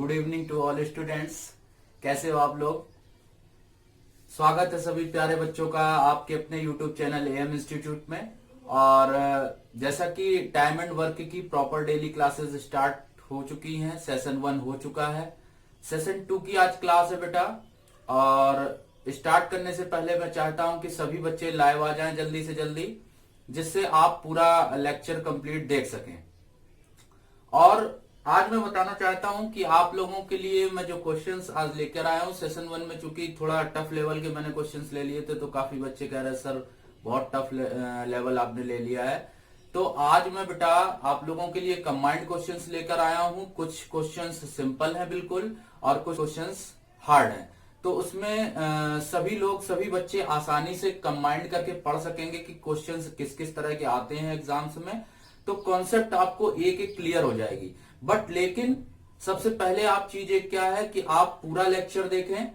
Good evening to all students. कैसे हो आप लोग? स्वागत है सभी प्यारे बच्चों का आपके अपने यूट्यूब चैनल एएम इंस्टीट्यूट में। और जैसा कि टाइम एंड वर्क की प्रॉपर डेली क्लासेस स्टार्ट हो चुकी हैं, सेशन 1 हो चुका है, सेशन 2 की आज क्लास है बेटा। और स्टार्ट करने से पहले मैं चाहता हूं कि सभी बच्चे लाइव आ जाएं जल्दी से जल्दी, जिससे आप पूरा लेक्चर कंप्लीट देख सकें। और आज मैं बताना चाहता हूं कि आप लोगों के लिए मैं जो क्वेश्चंस आज लेकर आया हूं सेशन 1 में, चूंकि थोड़ा टफ लेवल के मैंने क्वेश्चंस ले लिए थे, तो काफी बच्चे कह रहे हैं सर बहुत टफ लेवल आपने ले लिया है। तो आज मैं बेटा आप लोगों के लिए कंबाइंड क्वेश्चंस लेकर आया हूं। कुछ क्वेश्चंस सिंपल हैं बिल्कुल और कुछ क्वेश्चंस हार्ड हैं। तो उसमें सभी बच्चे आसानी से कंबाइंड करके पढ़ सकेंगे कि क्वेश्चंस किस किस तरह के आते हैं एग्जाम्स में। तो कॉन्सेप्ट आपको एक एक क्लियर हो जाएगी। बट लेकिन सबसे पहले आप चीज एक क्या है कि आप पूरा लेक्चर देखें।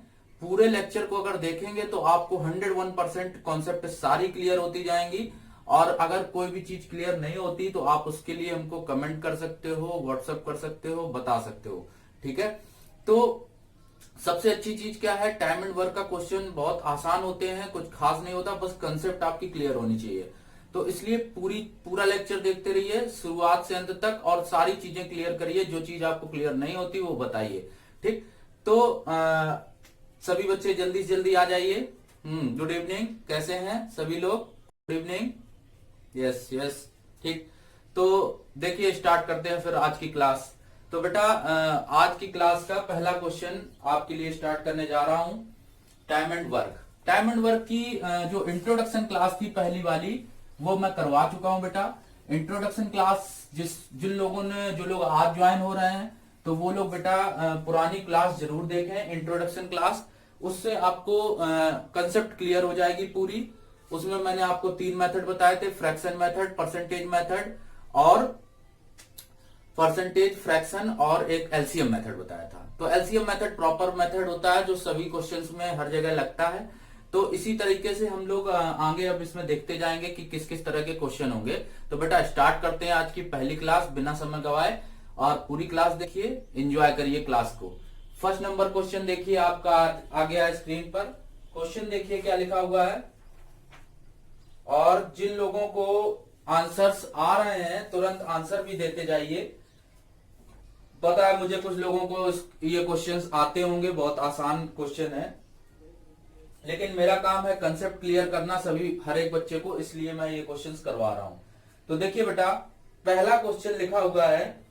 पूरे लेक्चर को अगर देखेंगे तो आपको 101% कॉन्सेप्ट सारी क्लियर होती जाएंगी। और अगर कोई भी चीज क्लियर नहीं होती तो आप उसके लिए हमको कमेंट कर सकते हो, व्हाट्सएप कर सकते हो, बता सकते हो। ठीक है। तो सबसे अच्छी चीज क्या है, टाइम एंड वर्क का क्वेश्चन बहुत आसान होते हैं, कुछ खास नहीं होता, बस कंसेप्ट आपकी क्लियर होनी चाहिए। तो इसलिए पूरा लेक्चर देखते रहिए शुरुआत से अंत तक और सारी चीजें क्लियर करिए। जो चीज आपको क्लियर नहीं होती वो बताइए। ठीक। तो सभी बच्चे जल्दी से जल्दी आ जाइए। गुड इवनिंग, कैसे हैं सभी लोग? Good evening. यस यस, ठीक। तो देखिए स्टार्ट करते हैं फिर आज की क्लास। तो बेटा आज की क्लास का पहला क्वेश्चन आपके लिए स्टार्ट करने जा रहा हूं। Time and work. Time and work की जो इंट्रोडक्शन क्लास थी पहली वाली, वो मैं करवा चुका हूं बेटा। इंट्रोडक्शन क्लास जो लोग आज ज्वाइन हो रहे हैं तो वो लोग बेटा पुरानी क्लास जरूर देखें, इंट्रोडक्शन क्लास। उससे आपको कंसेप्ट क्लियर हो जाएगी पूरी। उसमें मैंने आपको 3 मेथड बताए थे, फ्रैक्शन मेथड, परसेंटेज मेथड और परसेंटेज फ्रैक्शन, और एक एलसीएम मेथड बताया था। तो एलसीएम मेथड प्रॉपर मेथड होता है जो सभी क्वेश्चंस में हर जगह लगता है। तो इसी तरीके से हम लोग आगे अब इसमें देखते जाएंगे कि किस किस तरह के क्वेश्चन होंगे। तो बेटा स्टार्ट करते हैं आज की पहली क्लास बिना समय गवाए। और पूरी क्लास देखिए, एंजॉय करिए क्लास को। फर्स्ट नंबर क्वेश्चन देखिए आपका आ गया है स्क्रीन पर। क्वेश्चन देखिए क्या लिखा हुआ है। और जिन लोगों को आंसर्स आ रहे हैं तुरंत आंसर भी देते जाइए। पता है मुझे कुछ लोगों को ये क्वेश्चंस आते होंगे, बहुत आसान क्वेश्चन है, लेकिन मेरा काम है कंसेप्ट क्लियर करना सभी हर एक बच्चे को, इसलिए मैं ये क्वेश्चंस करवा रहा हूं। तो देखिए बेटा पहला क्वेश्चन लिखा हुआ है,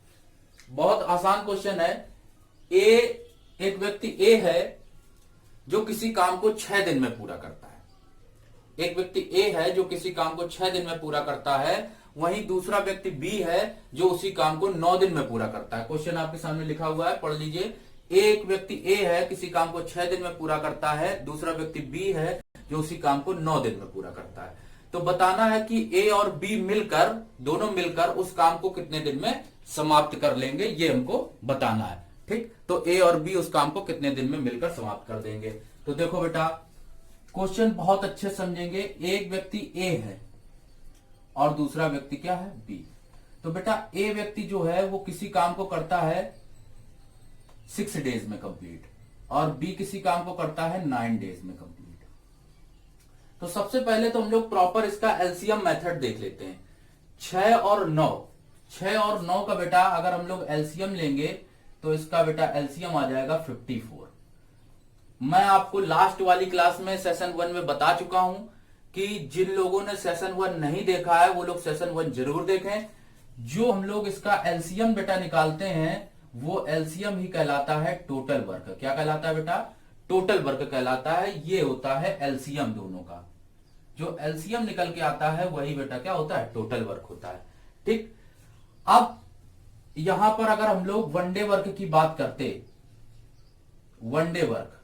बहुत आसान क्वेश्चन है। एक व्यक्ति ए है जो किसी काम को 6 दिन में पूरा करता है। एक व्यक्ति ए है जो किसी काम को 6 दिन में पूरा करता है। वहीं दूसरा व्यक्ति बी है जो उसी काम को 9 दिन में पूरा करता है। क्वेश्चन आपके सामने लिखा हुआ है, पढ़ लीजिए। एक व्यक्ति ए है किसी काम को 6 दिन में पूरा करता है, दूसरा व्यक्ति बी है जो उसी काम को 9 दिन में पूरा करता है। तो बताना है कि ए और बी दोनों मिलकर उस काम को कितने दिन में समाप्त कर लेंगे, ये हमको बताना है। ठीक। तो ए और बी उस काम को कितने दिन में मिलकर समाप्त कर देंगे। तो देखो बेटा क्वेश्चन बहुत अच्छे समझेंगे। एक व्यक्ति ए है और दूसरा व्यक्ति क्या है, बी। तो बेटा ए व्यक्ति जो है वो किसी काम को करता है 6 डेज में कंप्लीट, और बी किसी काम को करता है 9 डेज में कंप्लीट। तो सबसे पहले तो हम लोग प्रॉपर इसका एलसीएम मेथड देख लेते हैं। 6 और 9 का बेटा अगर हम लोग एलसीएम लेंगे तो इसका बेटा एलसीएम आ जाएगा 54। मैं आपको लास्ट वाली क्लास में सेशन 1 में बता चुका हूं कि जिन लोगों ने सेशन 1 नहीं देखा है वो लोग सेशन 1 जरूर देखें। जो हम लोग इसका एलसीएम बेटा निकालते हैं वो एलसीएम ही कहलाता है टोटल वर्क। क्या कहलाता है बेटा? टोटल वर्क कहलाता है। ये होता है एलसीएम दोनों का। जो एलसीएम निकल के आता है वही बेटा क्या होता है, टोटल वर्क होता है। ठीक। अब यहां पर अगर हम लोग वनडे वर्क की बात करते, वनडे वर्क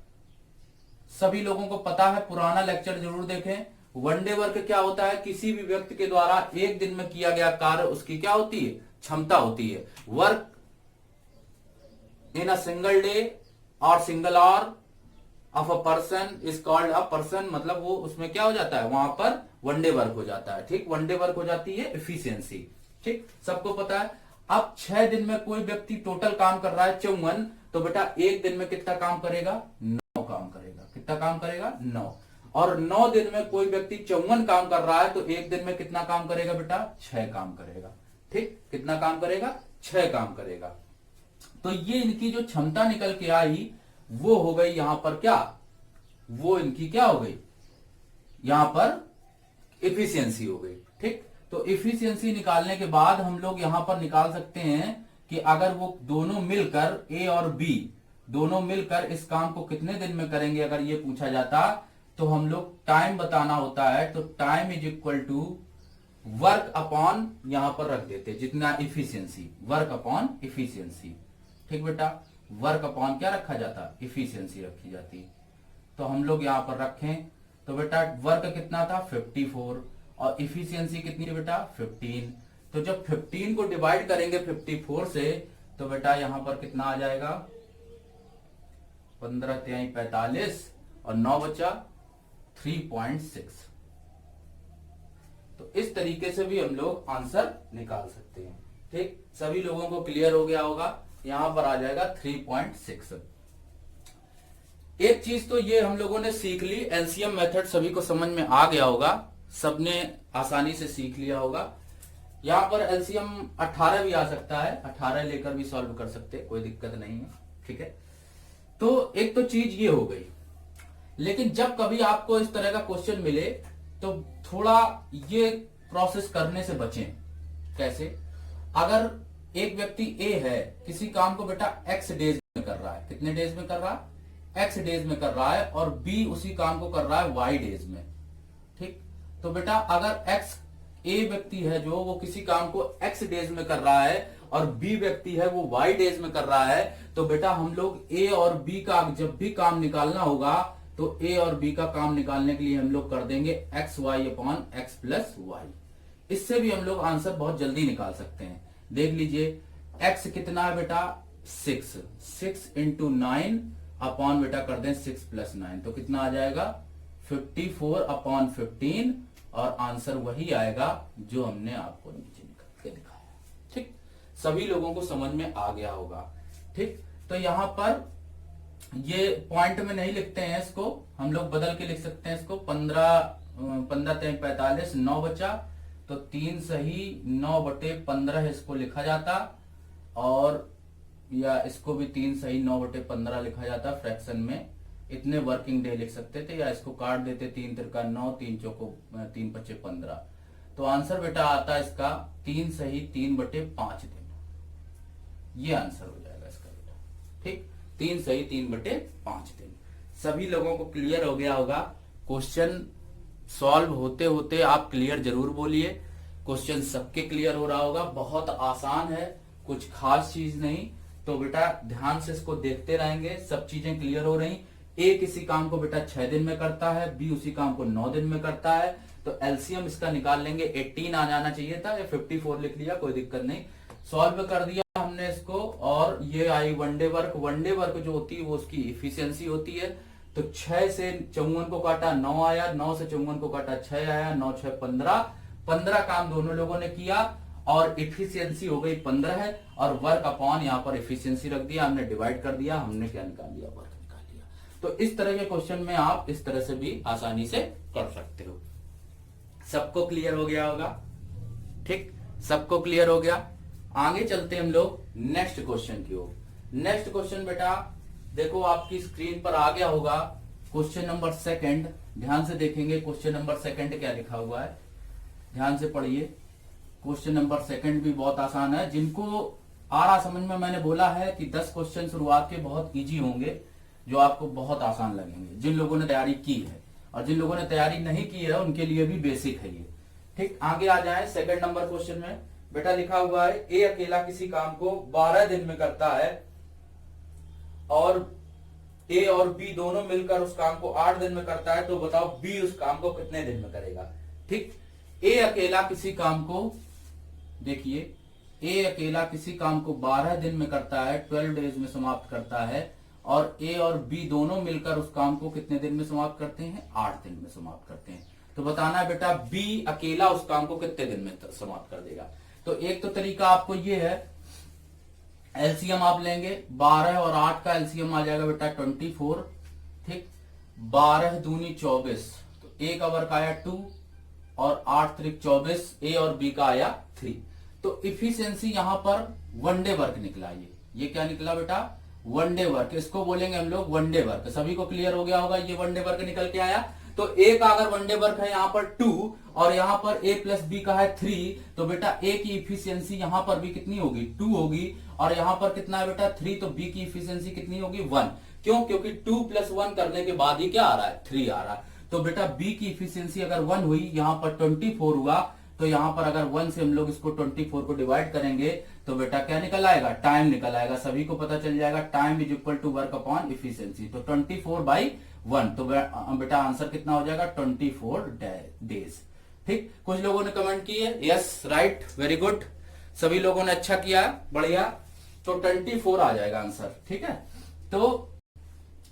सभी लोगों को पता है, पुराना लेक्चर जरूर देखें। वनडे वर्क क्या होता है, किसी भी व्यक्ति के द्वारा एक दिन में किया गया कार्य उसकी क्या होती है, क्षमता होती है। Work in a single day और single hour of a person is called a person, मतलब वो उसमें क्या हो जाता है, वहां पर वनडे वर्क हो जाता है। ठीक। वनडे वर्क हो जाती है एफिशिएंसी। ठीक, सबको पता है। अब 6 दिन में कोई व्यक्ति टोटल काम कर रहा है 54, तो बेटा एक दिन में कितना काम करेगा, 9 काम करेगा। कितना काम करेगा, 9। और 9 दिन में कोई व्यक्ति 54 काम कर रहा है तो एक दिन में कितना काम करेगा बेटा, 6 काम करेगा। ठीक, कितना काम करेगा, 6 काम करेगा। तो ये इनकी जो क्षमता निकल के आई वो हो गई यहां पर क्या, वो इनकी क्या हो गई, यहां पर इफिशियंसी हो गई। ठीक, तो इफिशियंसी निकालने के बाद हम लोग यहां पर निकाल सकते हैं कि अगर वो दोनों मिलकर ए और बी दोनों मिलकर इस काम को कितने दिन में करेंगे, अगर ये पूछा जाता तो हम लोग टाइम बताना होता है, तो time is equal to work upon यहां पर रख देते जितना इफिशियंसी, वर्क अपॉन इफिशियंसी। ठीक बेटा, वर्क अपॉन क्या रखा जाता, इफिशियंसी रखी जाती। तो हम लोग यहां पर रखें तो बेटा वर्क कितना था 54 और इफिशियंसी कितनी है बेटा 15। तो जब 15 को डिवाइड करेंगे 54 से तो बेटा यहां पर कितना आ जाएगा 15 तिहाई 45 और 9 बचा 3.6। तो इस तरीके से भी हम लोग आंसर निकाल सकते हैं। ठीक, सभी लोगों को क्लियर हो गया होगा, यहां पर आ जाएगा 3.6। एक चीज तो ये हम लोगों ने सीख ली, एलसीएम मेथड सभी को समझ में आ गया होगा, सबने आसानी से सीख लिया होगा। यहां पर एलसीएम 18 भी आ सकता है, 18 लेकर भी सॉल्व कर सकते, कोई दिक्कत नहीं है। ठीक है, तो एक तो चीज ये हो गई। लेकिन जब कभी आपको इस तरह का क्वेश्चन मिले तो थोड़ा ये प्रोसेस करने से बचें। कैसे, अगर एक व्यक्ति ए है, किसी काम को बेटा एक्स डेज में कर रहा है, कितने डेज में कर रहा है, एक्स डेज में कर रहा है, और बी उसी काम को कर रहा है वाई डेज में। ठीक, तो बेटा अगर एक्स ए व्यक्ति है जो वो किसी काम को एक्स डेज में कर रहा है और बी व्यक्ति है वो वाई डेज में कर रहा है, तो बेटा हम लोग ए और बी का जब भी काम निकालना होगा तो ए और बी का काम निकालने के लिए हम लोग कर देंगे x y upon x plus y. इससे भी हम लोग आंसर बहुत जल्दी निकाल सकते हैं। देख लीजिए एक्स कितना है बेटा 6, 6 इंटू 9 अपॉन बेटा कर दें 6 प्लस 9, तो कितना आ जाएगा 54 अपॉन 15 और आंसर वही आएगा जो हमने आपको नीचे निकाल के दिखाया। ठीक, सभी लोगों को समझ में आ गया होगा। ठीक, तो यहां पर ये पॉइंट में नहीं लिखते हैं, इसको हम लोग बदल के लिख सकते हैं। इसको 15 तिहाई 45 9 बचा, तो 3 सही 9 बटे 15 इसको लिखा जाता, और या इसको भी 3 सही 9 बटे 15 लिखा जाता फ्रैक्शन में। इतने वर्किंग डे लिख सकते थे, या इसको काट देते 3 तिरका 9 3 चौको 3 पच्चे 15। तो आंसर बेटा आता इसका 3 सही 3 बटे 5 दिन, ये आंसर हो जाएगा इसका बेटा। ठीक, 3 सही 3 बटे 5 दिन। सभी लोगों को क्लियर हो गया होगा। क्वेश्चन सॉल्व होते होते आप क्लियर जरूर बोलिए, क्वेश्चन सबके क्लियर हो रहा होगा। बहुत आसान है, कुछ खास चीज नहीं। तो बेटा ध्यान से इसको देखते रहेंगे, सब चीजें क्लियर हो रही। ए किसी काम को बेटा 6 दिन में करता है, बी उसी काम को 9 दिन में करता है, तो एलसीएम इसका निकाल लेंगे। 18 आ जाना चाहिए था, या 54 लिख लिया, कोई दिक्कत नहीं। सॉल्व कर दिया हमने इसको, और ये आई वनडे वर्क। वनडे वर्क जो होती है वो उसकी इफिशियंसी होती है। तो 6 से 54 को काटा 9 आया, 9 से 54 को काटा 6 आया, 9 6 15, 15 काम दोनों लोगों ने किया और इफिशियंसी हो गई 15 है, और वर्क अपॉन यहाँ पर इफिशियंसी रख दिया, हमने डिवाइड कर दिया, हमने क्या निकाल लिया, वर्क निकाल लिया। तो इस तरह के क्वेश्चन में आप इस तरह से भी आसानी से कर सकते हो। सबको क्लियर हो गया होगा? ठीक, सबको क्लियर हो गया। आगे चलते हम लोग नेक्स्ट क्वेश्चन की ओर। नेक्स्ट क्वेश्चन बेटा देखो आपकी स्क्रीन पर आ गया होगा, क्वेश्चन नंबर 2। ध्यान से देखेंगे क्वेश्चन नंबर 2 क्या लिखा हुआ है, ध्यान से पढ़िए। क्वेश्चन नंबर 2 भी बहुत आसान है। जिनको आ रहा समझ में, मैंने बोला है कि 10 क्वेश्चन शुरुआत के बहुत इजी होंगे, जो आपको बहुत आसान लगेंगे जिन लोगों ने तैयारी की है, और जिन लोगों ने तैयारी नहीं की है उनके लिए भी बेसिक है ये। ठीक, आगे आ जाए 2 नंबर क्वेश्चन में। बेटा लिखा हुआ है ए अकेला किसी काम को 12 दिन में करता है, और ए और बी दोनों मिलकर उस काम को 8 दिन में करता है, तो बताओ बी उस काम को कितने दिन में करेगा। ठीक, ए अकेला किसी काम को, देखिए ए अकेला किसी काम को 12 दिन में करता है, 12 डेज में समाप्त करता है, और ए और बी दोनों मिलकर उस काम को कितने दिन में समाप्त करते हैं, 8 दिन में समाप्त करते हैं। तो बताना है बेटा बी अकेला उस काम को कितने दिन में समाप्त कर देगा। तो एक तो तरीका आपको ये है, एलसीएम आप लेंगे 12 और 8 का एलसीएम आ जाएगा बेटा 24। ठीक, 12 दूनी 24, तो एक का वर्क आया 2 और 8 त्रिक 24, ए और बी का आया 3। तो इफिशियंसी यहां पर वनडे वर्क निकला। ये क्या निकला बेटा? One day work. इसको बोलेंगे हम लोग वनडे वर्क। सभी को क्लियर हो गया होगा, ये वनडे वर्क निकल के आया। तो ए का अगर वनडे वर्क है यहाँ पर 2 और यहाँ पर ए प्लस बी का है 3, तो बेटा ए की इफिशियंसी यहाँ पर भी कितनी होगी? 2 होगी। और यहाँ पर कितना है बेटा? 3। तो बी की इफिशियंसी कितनी होगी? 1। क्यों? क्योंकि 2 + 1 करने के बाद ही क्या आ रहा है? 3 आ रहा है। तो बेटा बी की इफिशियंसी अगर 1 हुई, यहाँ पर 24 हुआ, तो यहाँ पर अगर 1 से हम लोग इसको 24 को डिवाइड करेंगे तो बेटा क्या निकल आएगा? टाइम निकल आएगा। सभी को पता चल जाएगा time is equal to work upon efficiency. तो 24/1। तो बेटा आंसर कितना हो जाएगा? 24 डेज। ठीक, कुछ लोगों ने कमेंट किए यस राइट, वेरी गुड, सभी लोगों ने अच्छा किया, बढ़िया। तो 24 आ जाएगा आंसर। ठीक है, तो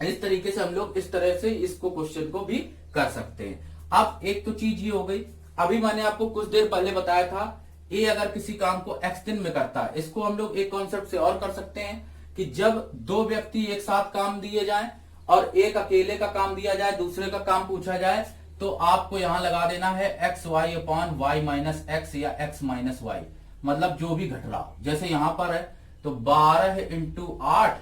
इस तरीके से हम लोग इस तरह से इसको क्वेश्चन को भी कर सकते हैं। अब एक तो चीज ये हो गई, अभी मैंने आपको कुछ देर पहले बताया था ए अगर किसी काम को x दिन में करता है, इसको हम लोग एक कॉन्सेप्ट से और कर सकते हैं कि जब दो व्यक्ति एक साथ काम दिए जाएं और एक अकेले का काम दिया जाए, दूसरे का काम पूछा जाए, तो आपको यहां लगा देना है xy/y - x या x - y, मतलब जो भी घट रहा हो। जैसे यहां पर है तो 12 × 8,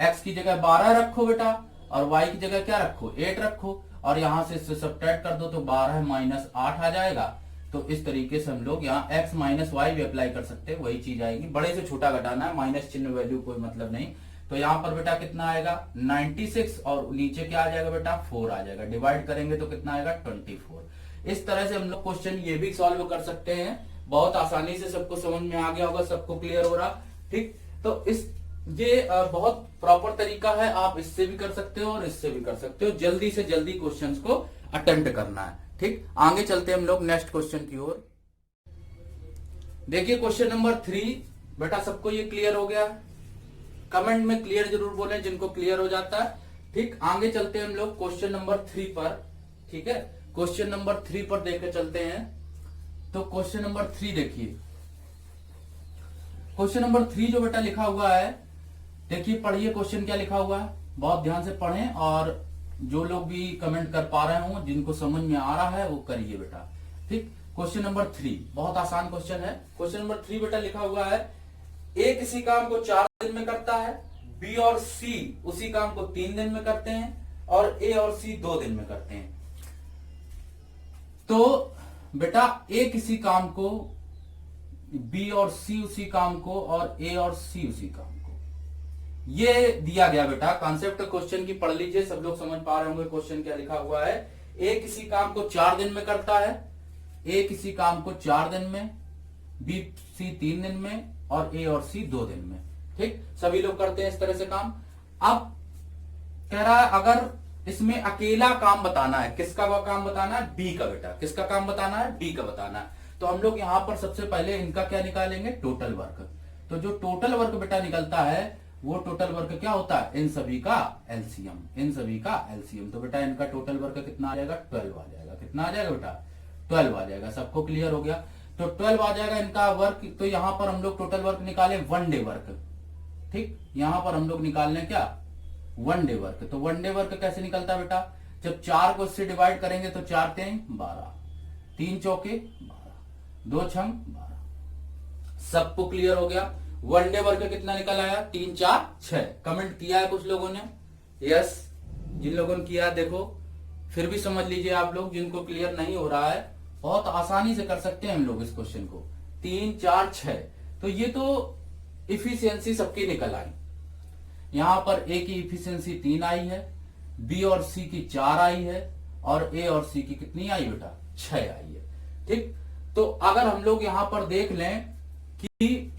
x की जगह 12 रखो बेटा और y की जगह क्या रखो? 8 रखो और यहां से इससे सब्ट्रैक्ट कर दो तो 12 - 8 आ जाएगा। तो इस तरीके से हम लोग यहाँ x - y भी अप्लाई कर सकते हैं, वही चीज आएगी। बड़े से छोटा घटाना है, माइनस चिन्ह वैल्यू कोई मतलब नहीं। तो यहाँ पर बेटा कितना आएगा? 96 और नीचे क्या आ जाएगा बेटा? 4 आ जाएगा। डिवाइड करेंगे तो कितना आएगा? 24। इस तरह से हम लोग क्वेश्चन ये भी सॉल्व कर सकते हैं, बहुत आसानी से। सबको समझ में आ गया होगा, सबको क्लियर हो रहा? ठीक, तो ये बहुत प्रॉपर तरीका है, आप इससे भी कर सकते हो और इससे भी कर सकते हो। जल्दी से जल्दी क्वेश्चंस को अटेम्प्ट करना है। ठीक, आगे चलते हैं हम लोग नेक्स्ट क्वेश्चन की ओर। देखिए क्वेश्चन नंबर 3, बेटा सबको ये क्लियर हो गया? कमेंट में क्लियर जरूर बोले जिनको क्लियर हो जाता है। ठीक, आगे चलते हैं हम लोग क्वेश्चन नंबर 3 पर। ठीक है, क्वेश्चन नंबर 3 पर देख चलते हैं। तो क्वेश्चन नंबर 3 देखिए, क्वेश्चन नंबर 3 जो बेटा लिखा हुआ है, देखिए पढ़िए क्वेश्चन क्या लिखा हुआ है, बहुत ध्यान से पढ़ें और जो लोग भी कमेंट कर पा रहे हो, जिनको समझ में आ रहा है वो करिए बेटा। ठीक, क्वेश्चन नंबर 3 बहुत आसान क्वेश्चन है। क्वेश्चन नंबर 3 बेटा लिखा हुआ है, ए किसी काम को 4 दिन में करता है, बी और सी उसी काम को 3 दिन में करते हैं और ए और सी 2 दिन में करते हैं। तो बेटा ए किसी काम को, बी और सी उसी काम को और ए और सी उसी काम को, ये दिया गया बेटा। कॉन्सेप्ट क्वेश्चन की पढ़ लीजिए, सब लोग समझ पा रहे होंगे क्वेश्चन क्या लिखा हुआ है। ए किसी काम को 4 दिन में करता है, ए किसी काम को 4 दिन में, बी सी 3 दिन में और ए और सी 2 दिन में। ठीक, सभी लोग करते हैं इस तरह से काम। अब कह रहा है अगर इसमें अकेला काम बताना है, किसका काम बताना है? बी का बेटा। किसका काम बताना है? बी का बताना है। तो हम लोग यहां पर सबसे पहले इनका क्या निकालेंगे? Total work. तो जो टोटल वर्क बेटा निकलता है वो टोटल वर्क क्या होता है? इन सभी का एलसीएम, इन सभी का एलसीएम। तो बेटा इनका टोटल वर्क कितना आ जाएगा? 12 आ जाएगा। कितना आ जाएगा बेटा? 12 आ जाएगा। सबको क्लियर हो गया? तो 12 आ जाएगा इनका वर्क। तो यहां पर हम लोग टोटल वर्क निकाले 1 डे वर्क। ठीक, यहां पर हम लोग निकाल लें क्या? 1 डे वर्क। तो 1 डे वर्क कैसे निकलता है बेटा? जब 4 को इससे डिवाइड करेंगे तो 4 × 3 = 12, 3 चौके 12, 2 छंग 12। सबको क्लियर हो गया? 1 डे वर्क कितना निकल आया? 3 4 6। कमेंट किया है कुछ लोगों ने? यस, जिन लोगों ने किया देखो, फिर भी समझ लीजिए आप लोग, जिनको क्लियर नहीं हो रहा है, बहुत आसानी से कर सकते हैं हम लोग इस क्वेश्चन को। 3 4 6। तो ये तो इफिशियंसी सबकी निकल आई। यहां पर ए की इफिशियंसी 3 आई है, बी और सी की 4 आई है और ए और सी की कितनी आई बेटा? 6 आई है। ठीक, तो अगर हम लोग यहां पर देख लें कि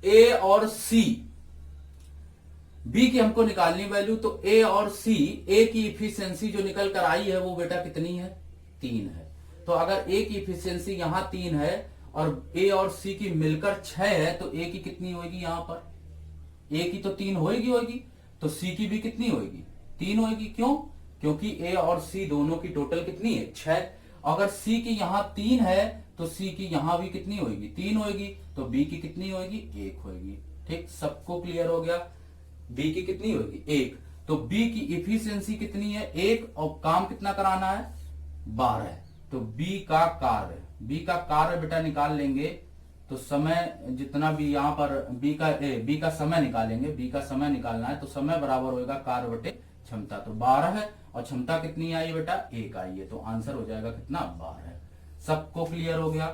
ए और सी, बी की हमको निकालनी वैल्यू, तो ए और सी, ए की इफिशियंसी जो निकल कर आई है वो बेटा कितनी है? 3 है। तो अगर ए की इफिशियंसी यहां 3 है और ए और सी की मिलकर 6 है, तो ए की कितनी होगी? यहां पर ए की तो 3 होगी, तो सी की भी कितनी होगी? 3 होगी। क्यों? क्योंकि ए और सी दोनों की टोटल कितनी है? 6। अगर सी की यहां 3 है तो सी की यहां भी कितनी होगी? 3 होगी। तो बी की कितनी होगी? 1 होगी। ठीक, सबको क्लियर हो गया। बी की कितनी होगी 1, तो बी की इफिशियंसी कितनी है 1 और काम कितना कराना है 12। तो बी का कार्य बेटा निकाल लेंगे, तो समय जितना भी यहां पर बी का समय निकालेंगे, बी का समय निकालना है तो समय बराबर होगा कार्य बटे क्षमता। तो 12 है और क्षमता कितनी आई बेटा 1 आई है, तो आंसर हो जाएगा कितना 12। सबको क्लियर हो गया।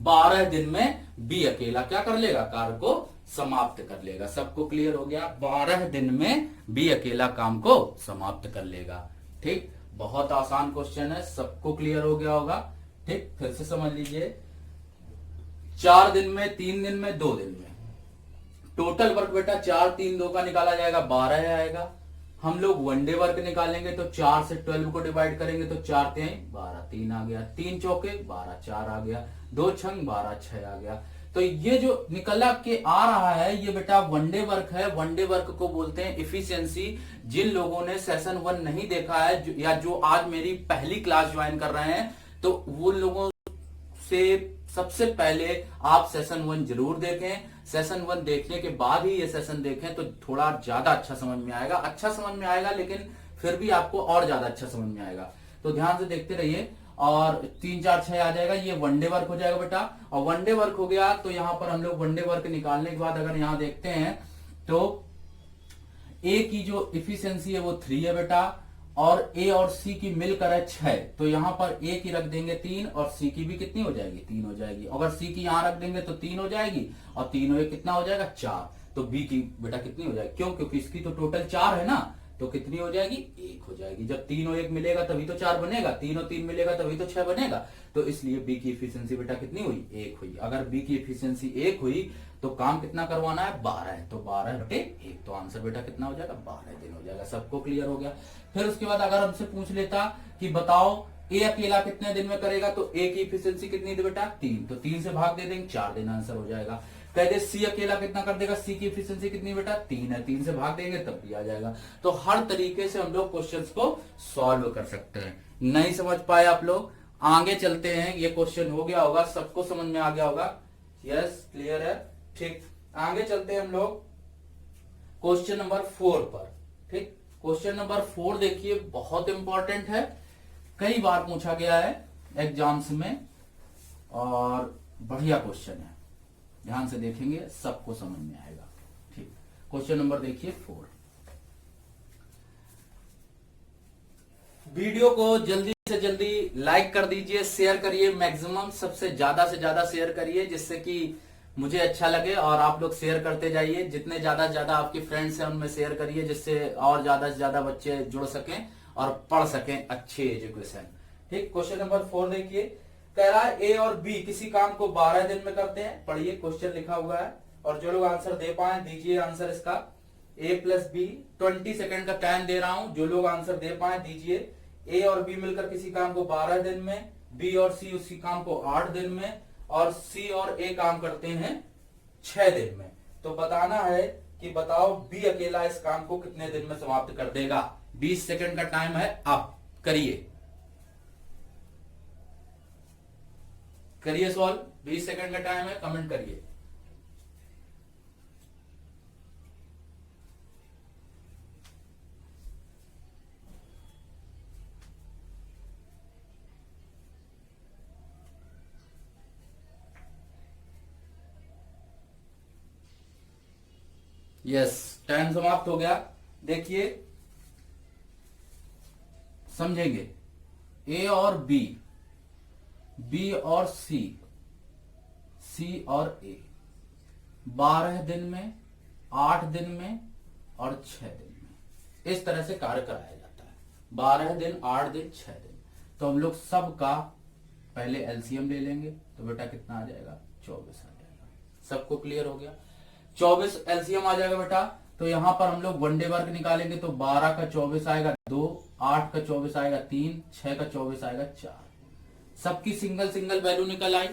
12 दिन में बी अकेला क्या कर लेगा कार्य को समाप्त कर लेगा। सबको क्लियर हो गया। 12 दिन में बी अकेला काम को समाप्त कर लेगा। ठीक, बहुत आसान क्वेश्चन है, सबको क्लियर हो गया होगा। ठीक, फिर से समझ लीजिए, 4 दिन में, 3 दिन में, 2 दिन में टोटल वर्क बेटा 4 3 2 का निकाला जाएगा 12 आएगा। हम लोग वनडे वर्क निकालेंगे तो 4 से 12 को डिवाइड करेंगे तो 4 3 12, 3 आ गया, 3 चौके 12, 4 आ गया, 2 छंग 12, 6 आ गया। तो ये जो निकला के आ रहा है ये बेटा वनडे वर्क है। वनडे वर्क को बोलते हैं इफिशियंसी। जिन लोगों ने सेशन 1 नहीं देखा है या जो आज मेरी पहली क्लास ज्वाइन कर रहे हैं, तो वो लोगों से सबसे पहले आप सेशन 1 जरूर देखें। सेशन 1 देखने के बाद ही ये सेशन देखें तो थोड़ा ज्यादा अच्छा समझ में आएगा। अच्छा समझ में आएगा लेकिन फिर भी आपको और ज्यादा अच्छा समझ में आएगा। तो ध्यान से देखते रहिए। और 3 4 6 आ जाएगा, ये वनडे वर्क हो जाएगा बेटा। और वनडे वर्क हो गया तो यहां पर हम लोग वनडे वर्क निकालने के बाद अगर यहां देखते हैं तो ए की जो इफिशियंसी है वो 3 है बेटा, और ए और सी की मिलकर है 6। तो यहां पर ए की रख देंगे 3 और सी की भी कितनी हो जाएगी 3 हो जाएगी। अगर सी की यहां रख देंगे तो 3 हो जाएगी और 3 और 1 कितना हो जाएगा 4। तो बी की बेटा कितनी हो जाएगी, क्यों, क्योंकि इसकी तो टोटल 4 है ना, तो कितनी हो जाएगी 1 हो जाएगी। जब 3 और 1 मिलेगा तभी तो 4 बनेगा, 3 और 3 मिलेगा तभी तो 6 बनेगा। तो इसलिए बी की इफिशियंसी बेटा कितनी हुई 1 हुई। अगर बी की इफिशियंसी 1 हुई तो काम कितना करवाना है 12 है, तो 12 बटे 1, तो आंसर बेटा कितना हो जाएगा 12 दिन हो जाएगा। सबको क्लियर हो गया। फिर उसके बाद अगर हमसे पूछ लेता कि बताओ ए अकेला कितने दिन में करेगा, तो ए की इफिशियंसी कितनी थी बेटा 3, तो 3 से भाग दे देंगे 4 दिन आंसर हो जाएगा। कह दे सी अकेला कितना कर देगा, सी की इफिशियंसी कितनी बेटा 3 है, 3 से भाग देंगे तब भी आ जाएगा। तो हर तरीके से हम लोग क्वेश्चंस को सॉल्व कर सकते हैं। नहीं समझ पाए आप लोग, आगे चलते हैं। ये क्वेश्चन हो गया होगा, सबको समझ में आ गया होगा। यस, क्लियर है। ठीक, आगे चलते हैं हम लोग क्वेश्चन नंबर 4 पर। ठीक, क्वेश्चन नंबर 4 देखिए, बहुत इंपॉर्टेंट है, कई बार पूछा गया है एग्जाम्स में और बढ़िया क्वेश्चन है। ध्यान से देखेंगे सबको समझ में आएगा। ठीक, क्वेश्चन नंबर देखिए 4। वीडियो को जल्दी से जल्दी लाइक कर दीजिए, शेयर करिए, मैक्सिमम सबसे ज्यादा से ज्यादा शेयर करिए जिससे कि मुझे अच्छा लगे, और आप लोग शेयर करते जाइए। जितने ज्यादा से ज्यादा आपके फ्रेंड्स हैं उनमें शेयर करिए जिससे और ज्यादा से ज्यादा बच्चे जुड़ सकें और पढ़ सकें अच्छे एजुकेशन। ठीक, क्वेश्चन नंबर 4 देखिए, कह रहा है ए और बी किसी काम को 12 दिन में करते हैं। पढ़िए, क्वेश्चन लिखा हुआ है और जो लोग आंसर दे पाए दीजिए आंसर इसका। ए प्लस बी 20 सेकंड का टाइम दे रहा हूं, जो लोग आंसर दे पाए दीजिए। ए और बी मिलकर किसी काम को 12 दिन में, बी और सी उसी काम को 8 दिन में, और सी और ए काम करते हैं 6 दिन में। तो बताना है कि बताओ बी अकेला इस काम को कितने दिन में समाप्त कर देगा। 20 सेकंड का टाइम है, आप करिए सॉल्व। 20 सेकंड का टाइम है, कमेंट करिए। यस, टाइम समाप्त हो गया। देखिए, समझेंगे, ए और बी, बी और सी, सी और ए 12 दिन में, 8 दिन में और 6 दिन में इस तरह से कार्य कराया जाता है। 12 दिन, 8 दिन, 6 दिन। तो हम लोग सबका पहले एलसीएम ले लेंगे तो बेटा कितना आ जाएगा 24 आ जाएगा। सबको क्लियर हो गया। 24 एलसीएम आ जाएगा बेटा। तो यहां पर हम लोग वनडे वर्क निकालेंगे तो 12 का 24 आएगा 2, 8 का 24 आएगा 3, 6 का 24 आएगा 4। सबकी सिंगल सिंगल वैल्यू निकल आई।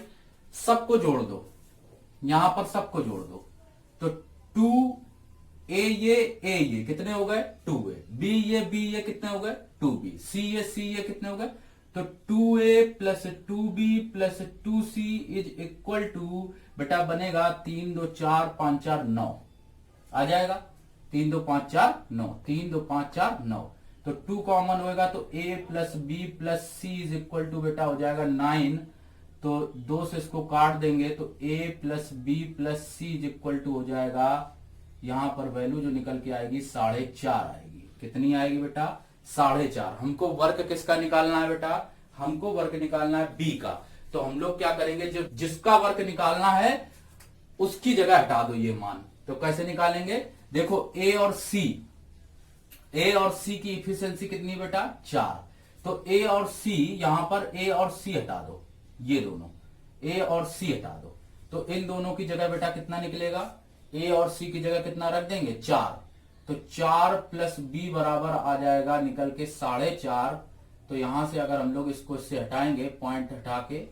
सबको जोड़ दो, यहां पर सबको जोड़ दो तो 2 ए ये कितने हो गए 2 ए, बी ये कितने हो गए 2 बी, सी ये कितने हो गए तो 2a plus 2b plus 2c is equal to बेटा बनेगा 3 2 4 5 4 9 आ जाएगा। 3 2 5 4 9 3 2 5 4 9 तो 2 कॉमन होएगा तो a plus b plus c is equal to बेटा हो जाएगा 9। तो 2 से इसको काट देंगे तो a plus b plus c is equal to हो जाएगा, यहां पर वैल्यू जो निकल के आएगी 4.5 आएगी। कितनी आएगी बेटा? 4.5। हमको वर्क किसका निकालना है बेटा? हमको वर्क निकालना है b का। तो हम लोग क्या करेंगे, जो जिसका वर्क निकालना है उसकी जगह हटा दो ये मान। तो कैसे निकालेंगे? देखो a और c की इफिशियंसी कितनी बेटा? 4। तो a और c, यहां पर a और c हटा दो, ये दोनों a और c हटा दो। तो इन दोनों की जगह बेटा कितना निकलेगा? a और c की जगह कितना रख देंगे? 4। तो 4 प्लस b बराबर आ जाएगा निकल के 4.5। तो यहां से अगर हम लोग इसको इससे हटाएंगे, पॉइंट हटा के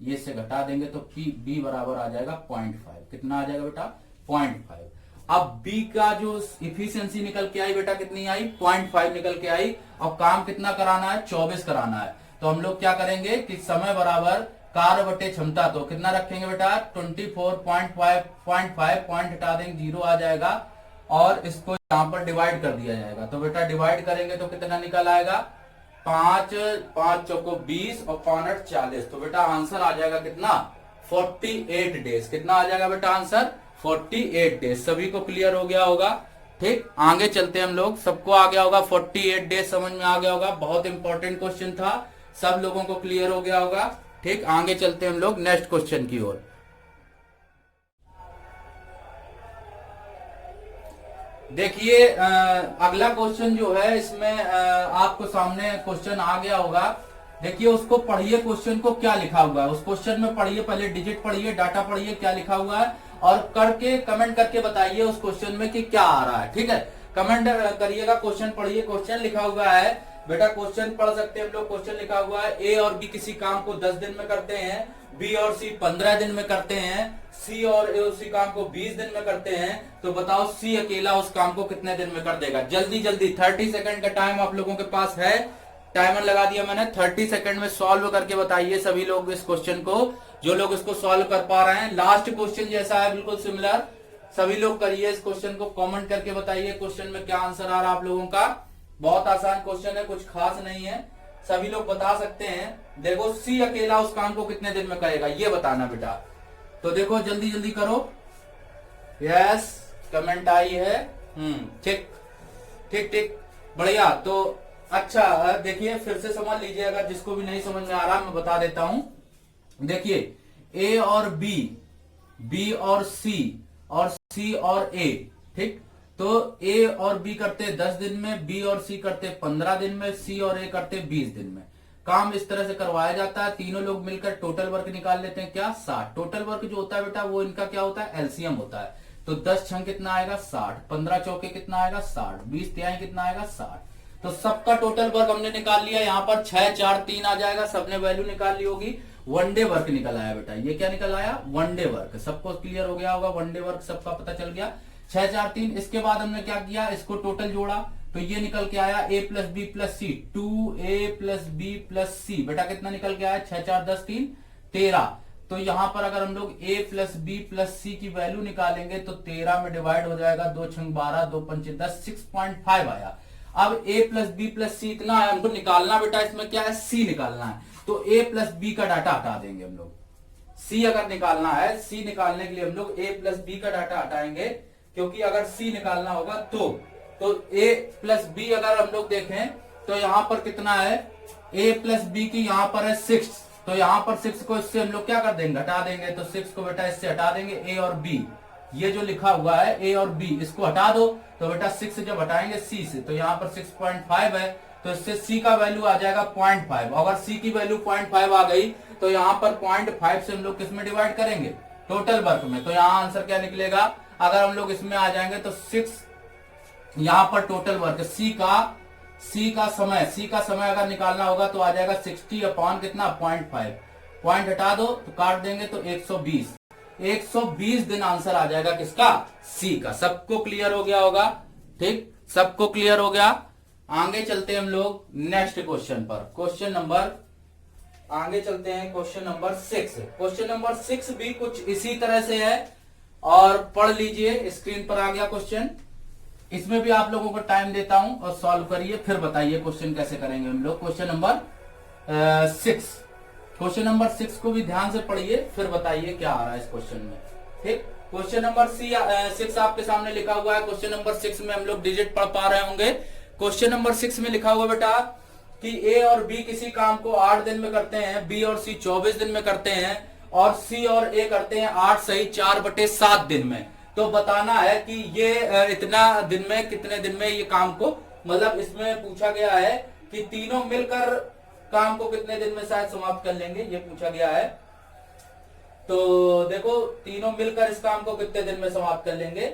ये से घटा देंगे तो b बराबर आ जाएगा 0.5। कितना आ जाएगा बेटा? 0.5। अब b का जो इफिशियंसी निकल के आई बेटा कितनी आई? 0.5 निकल के आई। और काम कितना कराना है? 24 कराना है। तो हम लोग क्या करेंगे कि समय बराबर कार्य बटे क्षमता, तो कितना रखेंगे बेटा? 24.5 पॉइंट हटा देंगे, 0 आ जाएगा। और इसको यहां पर डिवाइड कर दिया जाएगा। तो बेटा डिवाइड करेंगे तो कितना निकल आएगा? 5 5 चौको 20 और 5 40। तो बेटा आंसर आ जाएगा कितना? 48 डेज। कितना आ जाएगा बेटा आंसर? 48 डेज। सभी को क्लियर हो गया होगा? ठीक, आगे चलते हैं हम लोग। सबको आ गया होगा? 48 डेज समझ में आ गया होगा? बहुत इंपॉर्टेंट क्वेश्चन था, सब लोगों को क्लियर हो गया होगा। ठीक, आगे चलते हैं हम लोग नेक्स्ट क्वेश्चन की ओर। देखिए अगला क्वेश्चन जो है इसमें आपको सामने क्वेश्चन आ गया होगा। देखिए उसको पढ़िए, क्वेश्चन को क्या लिखा हुआ है उस क्वेश्चन में पढ़िए, पहले डिजिट पढ़िए, डाटा पढ़िए, क्या लिखा हुआ है, और करके कमेंट करके बताइए उस क्वेश्चन में कि क्या आ रहा है। ठीक है, कमेंट करिएगा, क्वेश्चन पढ़िए। क्वेश्चन लिखा हुआ है बेटा, क्वेश्चन पढ़ सकते हैं हम लोग। क्वेश्चन लिखा हुआ है ए और बी किसी काम को 10 दिन में करते हैं, बी और सी 15 दिन में करते हैं, सी और ए उसी काम को 20 दिन में करते हैं। तो बताओ सी अकेला उस काम को कितने दिन में कर देगा? जल्दी जल्दी 30 सेकंड का टाइम आप लोगों के पास है। टाइमर लगा दिया मैंने, 30 सेकंड में सॉल्व करके बताइए सभी लोग इस क्वेश्चन को, जो लोग इसको सॉल्व कर पा रहे हैं। लास्ट क्वेश्चन जैसा है, बिल्कुल सिमिलर। सभी लोग करिए इस क्वेश्चन को, कमेंट करके बताइए क्वेश्चन में क्या आंसर आ रहा है आप लोगों का। बहुत आसान क्वेश्चन है, कुछ खास नहीं है, सभी लोग बता सकते हैं। देखो सी अकेला उस काम को कितने दिन में करेगा, ये बताना बेटा। तो देखो जल्दी जल्दी करो। यस, कमेंट आई है। ठीक ठीक ठीक, बढ़िया। तो अच्छा देखिए फिर से समझ लीजिए, अगर जिसको भी नहीं समझ में आ रहा मैं बता देता हूं। देखिए ए और बी, बी और सी, और सी और ए। ठीक, तो ए और बी करते 10 दिन में, बी और सी करते 15 दिन में, सी और ए करते 20 दिन में। काम इस तरह से करवाया जाता है। तीनों लोग मिलकर टोटल वर्क निकाल लेते हैं, क्या? 60। टोटल वर्क जो होता है बेटा वो इनका क्या होता है? एलसीएम होता है। तो 10 छंग कितना आएगा? 60। 15 चौके कितना आएगा? 60। 20 तिहाई कितना आएगा? 60। तो सबका टोटल वर्क हमने निकाल लिया। यहाँ पर 6 4 3 आ जाएगा, सबने वैल्यू निकाल ली होगी। वनडे वर्क निकल आया बेटा। ये क्या निकल आया? One day work. सबको क्लियर हो गया होगा? वनडे वर्क सबका पता चल गया। 6 4 3। इसके बाद हमने क्या किया? इसको टोटल जोड़ा तो ये निकल के आया a plus B plus C, 2a plus B plus C. बेटा कितना निकल के आया? 6 4 10 3 13। तो यहां पर अगर हम लोग a प्लस बी प्लस सी की वैल्यू निकालेंगे तो 13 में डिवाइड हो जाएगा, 2 छंग 12, 2 पंचे 10, 6.5 आया। अब a प्लस बी प्लस सी इतना है, हमको निकालना बेटा इसमें क्या है? c निकालना है। तो a प्लस बी का डाटा हटा देंगे हम लोग। c अगर निकालना है, c निकालने के लिए हम लोग a प्लस बी का डाटा हटाएंगे, क्योंकि अगर c निकालना होगा तो a प्लस बी अगर हम लोग देखें तो यहां पर कितना है? a प्लस बी की यहां पर है 6। तो यहां पर 6 को इससे हम लोग क्या कर देंगे? हटा देंगे। तो 6 को बेटा इससे हटा देंगे, a और b, ये जो लिखा हुआ है a और b, इसको हटा दो। तो बेटा 6 से जब हटाएंगे c से, तो यहाँ पर 6.5 है, तो इससे c का वैल्यू आ जाएगा 0.5। अगर c की वैल्यू 0.5 आ गई तो यहाँ पर 0.5 से हम लोग किसमें डिवाइड करेंगे? टोटल वर्क में। तो यहाँ आंसर क्या निकलेगा? अगर हम लोग इसमें आ जाएंगे तो 6, यहां पर टोटल वर्क C का समय अगर निकालना होगा तो आ जाएगा 60 अपॉन कितना? 0.5। पॉइंट हटा दो तो काट देंगे तो 120 दिन आंसर आ जाएगा किसका? C का। सबको क्लियर हो गया होगा? ठीक, सबको क्लियर हो गया? आगे चलते हैं हम लोग नेक्स्ट क्वेश्चन पर। क्वेश्चन नंबर आगे चलते हैं क्वेश्चन नंबर 6। क्वेश्चन नंबर 6 भी कुछ इसी तरह से है और पढ़ लीजिए, स्क्रीन पर आ गया क्वेश्चन। इसमें भी आप लोगों को टाइम देता हूं और सॉल्व करिए, फिर बताइए क्वेश्चन कैसे करेंगे हम लोग। क्वेश्चन नंबर 6, क्वेश्चन नंबर 6 को भी ध्यान से पढ़िए, फिर बताइए क्या आ रहा है इस क्वेश्चन में। ठीक, क्वेश्चन नंबर 6 आपके सामने लिखा हुआ है। क्वेश्चन नंबर 6 में हम लोग डिजिट पढ़ पा रहे होंगे। क्वेश्चन नंबर 6 में लिखा हुआ बेटा कि ए और बी किसी काम को 8 दिन में करते हैं, बी और सी 24 दिन में करते हैं और सी और ए करते हैं 8 सही 4/7 दिन में। तो बताना है कि ये इतना दिन में, कितने दिन में ये काम को, मतलब इसमें पूछा गया है कि तीनों मिलकर काम को कितने दिन में शायद समाप्त कर लेंगे, ये पूछा गया है। तो देखो तीनों मिलकर इस काम को कितने दिन में समाप्त कर लेंगे,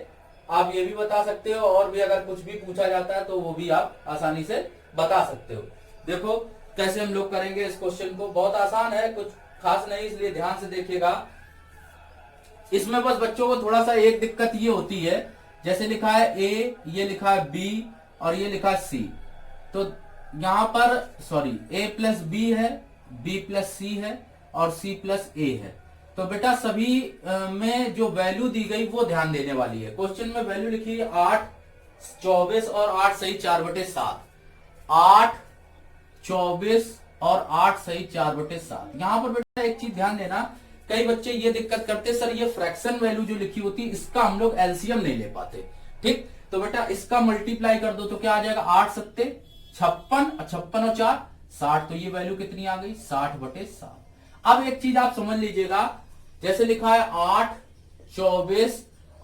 आप ये भी बता सकते हो और भी अगर कुछ भी पूछा जाता है तो वो भी आप आसानी से बता सकते हो। देखो कैसे हम लोग करेंगे इस क्वेश्चन को, बहुत आसान है, कुछ खास नहीं, इसलिए ध्यान से देखिएगा। इसमें बस बच्चों को थोड़ा सा एक दिक्कत ये होती है, जैसे लिखा है ए, ये लिखा है बी और ये लिखा है सी। तो यहां पर सॉरी ए प्लस बी है, बी प्लस सी है और सी प्लस ए है। तो बेटा सभी में जो वैल्यू दी गई वो ध्यान देने वाली है। क्वेश्चन में वैल्यू लिखी है 8, 24 और 8 सही 4/7। 8, 24 और 8 सही 4/7। यहां पर बेटा एक चीज ध्यान देना, कई बच्चे ये दिक्कत करते सर ये फ्रैक्शन वैल्यू जो लिखी होती है इसका हम लोग एलसीएम नहीं ले पाते। ठीक, तो बेटा इसका मल्टीप्लाई कर दो तो क्या आ जाएगा, 8 सत्ते 56, 56 और 4 60। तो ये वैल्यू कितनी आ गई, 60/7। अब एक चीज आप समझ लीजिएगा, जैसे लिखा है 8, 24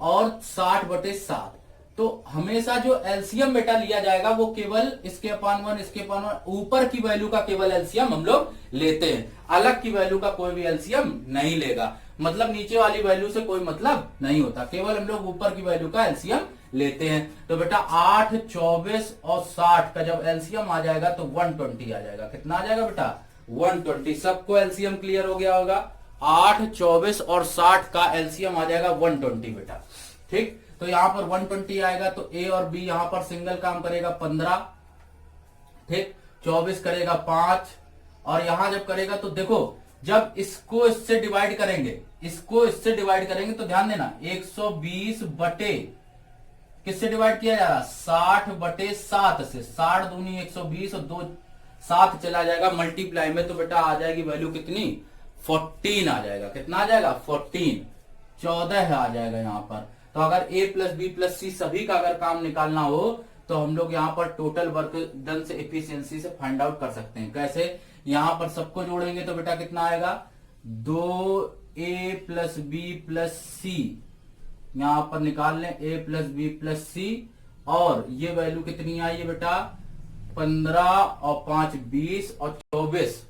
और 60/7, तो हमेशा जो एलसीएम बेटा लिया जाएगा वो केवल इसके अपान 1, इसके अपान 1, ऊपर की वैल्यू का केवल एलसीएम हम लोग लेते हैं, अलग की वैल्यू का कोई भी एलसीएम नहीं लेगा। मतलब नीचे वाली वैल्यू से कोई मतलब नहीं होता, केवल हम लोग ऊपर की वैल्यू का एलसीएम लेते हैं। तो बेटा 8, 24 और 60 का जब एलसीएम आ जाएगा तो 120 आ जाएगा। कितना आ जाएगा बेटा, 120। सबको एलसीएम क्लियर हो गया होगा। 8, 24 और 60 का एलसीएम आ जाएगा 120 बेटा। ठीक, तो यहां पर 120 आएगा तो ए और बी यहां पर सिंगल काम करेगा 15, ठीक, 24 करेगा 5 और यहां जब करेगा तो देखो जब इसको इससे डिवाइड करेंगे, इसको इससे डिवाइड करेंगे तो ध्यान देना 120 बटे किससे डिवाइड किया जा रहा, 60/7 से। 60 दूनी 120 और 2 7 चला जाएगा मल्टीप्लाई में, तो बेटा आ जाएगी वैल्यू कितनी, 14 आ जाएगा। कितना आ जाएगा, 14, 14 आ जाएगा यहाँ पर। तो अगर ए प्लस बी प्लस सी सभी का अगर काम निकालना हो तो हम लोग यहाँ पर टोटल वर्क डन से एफिशिएंसी से फाइंड आउट कर सकते हैं। कैसे, यहाँ पर सबको जोड़ेंगे तो बेटा कितना आएगा, 2a प्लस बी प्लस सी, यहां पर निकाल लें a प्लस बी प्लस सी, और ये वैल्यू कितनी आई है बेटा, 15 और 5 20 और 24,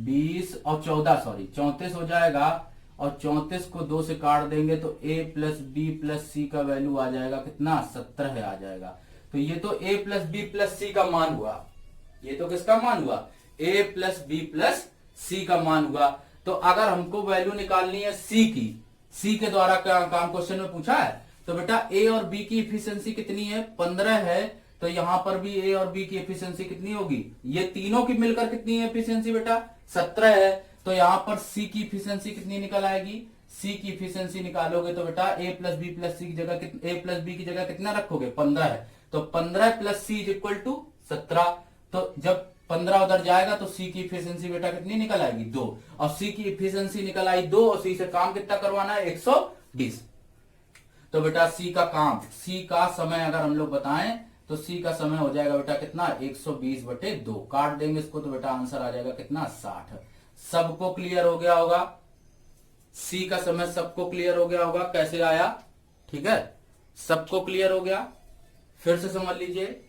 20 और 14 सॉरी 34 हो जाएगा। और 34 को 2 से काट देंगे तो a प्लस बी प्लस सी का वैल्यू आ जाएगा कितना, 17 आ जाएगा। तो ये तो a प्लस बी प्लस सी का मान हुआ, ये तो किसका मान हुआ, a प्लस बी प्लस सी का मान हुआ। तो अगर हमको वैल्यू निकालनी है c की, c के द्वारा काम क्वेश्चन में पूछा है, तो बेटा a और b की इफिशियंसी कितनी है, 15 है। तो यहां पर भी a और b की एफिशिएंसी कितनी होगी, ये तीनों की मिलकर कितनी है एफिशिएंसी बेटा, 17 है। तो यहां पर c की एफिशिएंसी कितनी निकल आएगी, c की एफिशिएंसी निकालोगे तो बेटा a प्लस बी प्लस सी की जगह a प्लस बी की जगह कितना रखोगे, 15 है। तो 15 plus C is equal to 17। तो जब 15 उधर जाएगा तो c की एफिशिएंसी बेटा कितनी निकल आएगी, 2। और c की एफिशिएंसी निकल आई 2 और c से काम कितना करवाना है, 120। तो बेटा c का काम, c का समय अगर हम लोग बताएं तो c का समय हो जाएगा बेटा कितना, 120/2। काट देंगे इसको तो बेटा आंसर आ जाएगा कितना, 60। सबको क्लियर हो गया होगा, c का समय सबको क्लियर हो गया होगा कैसे आया, ठीक है, सबको क्लियर हो गया। फिर से समझ लीजिए,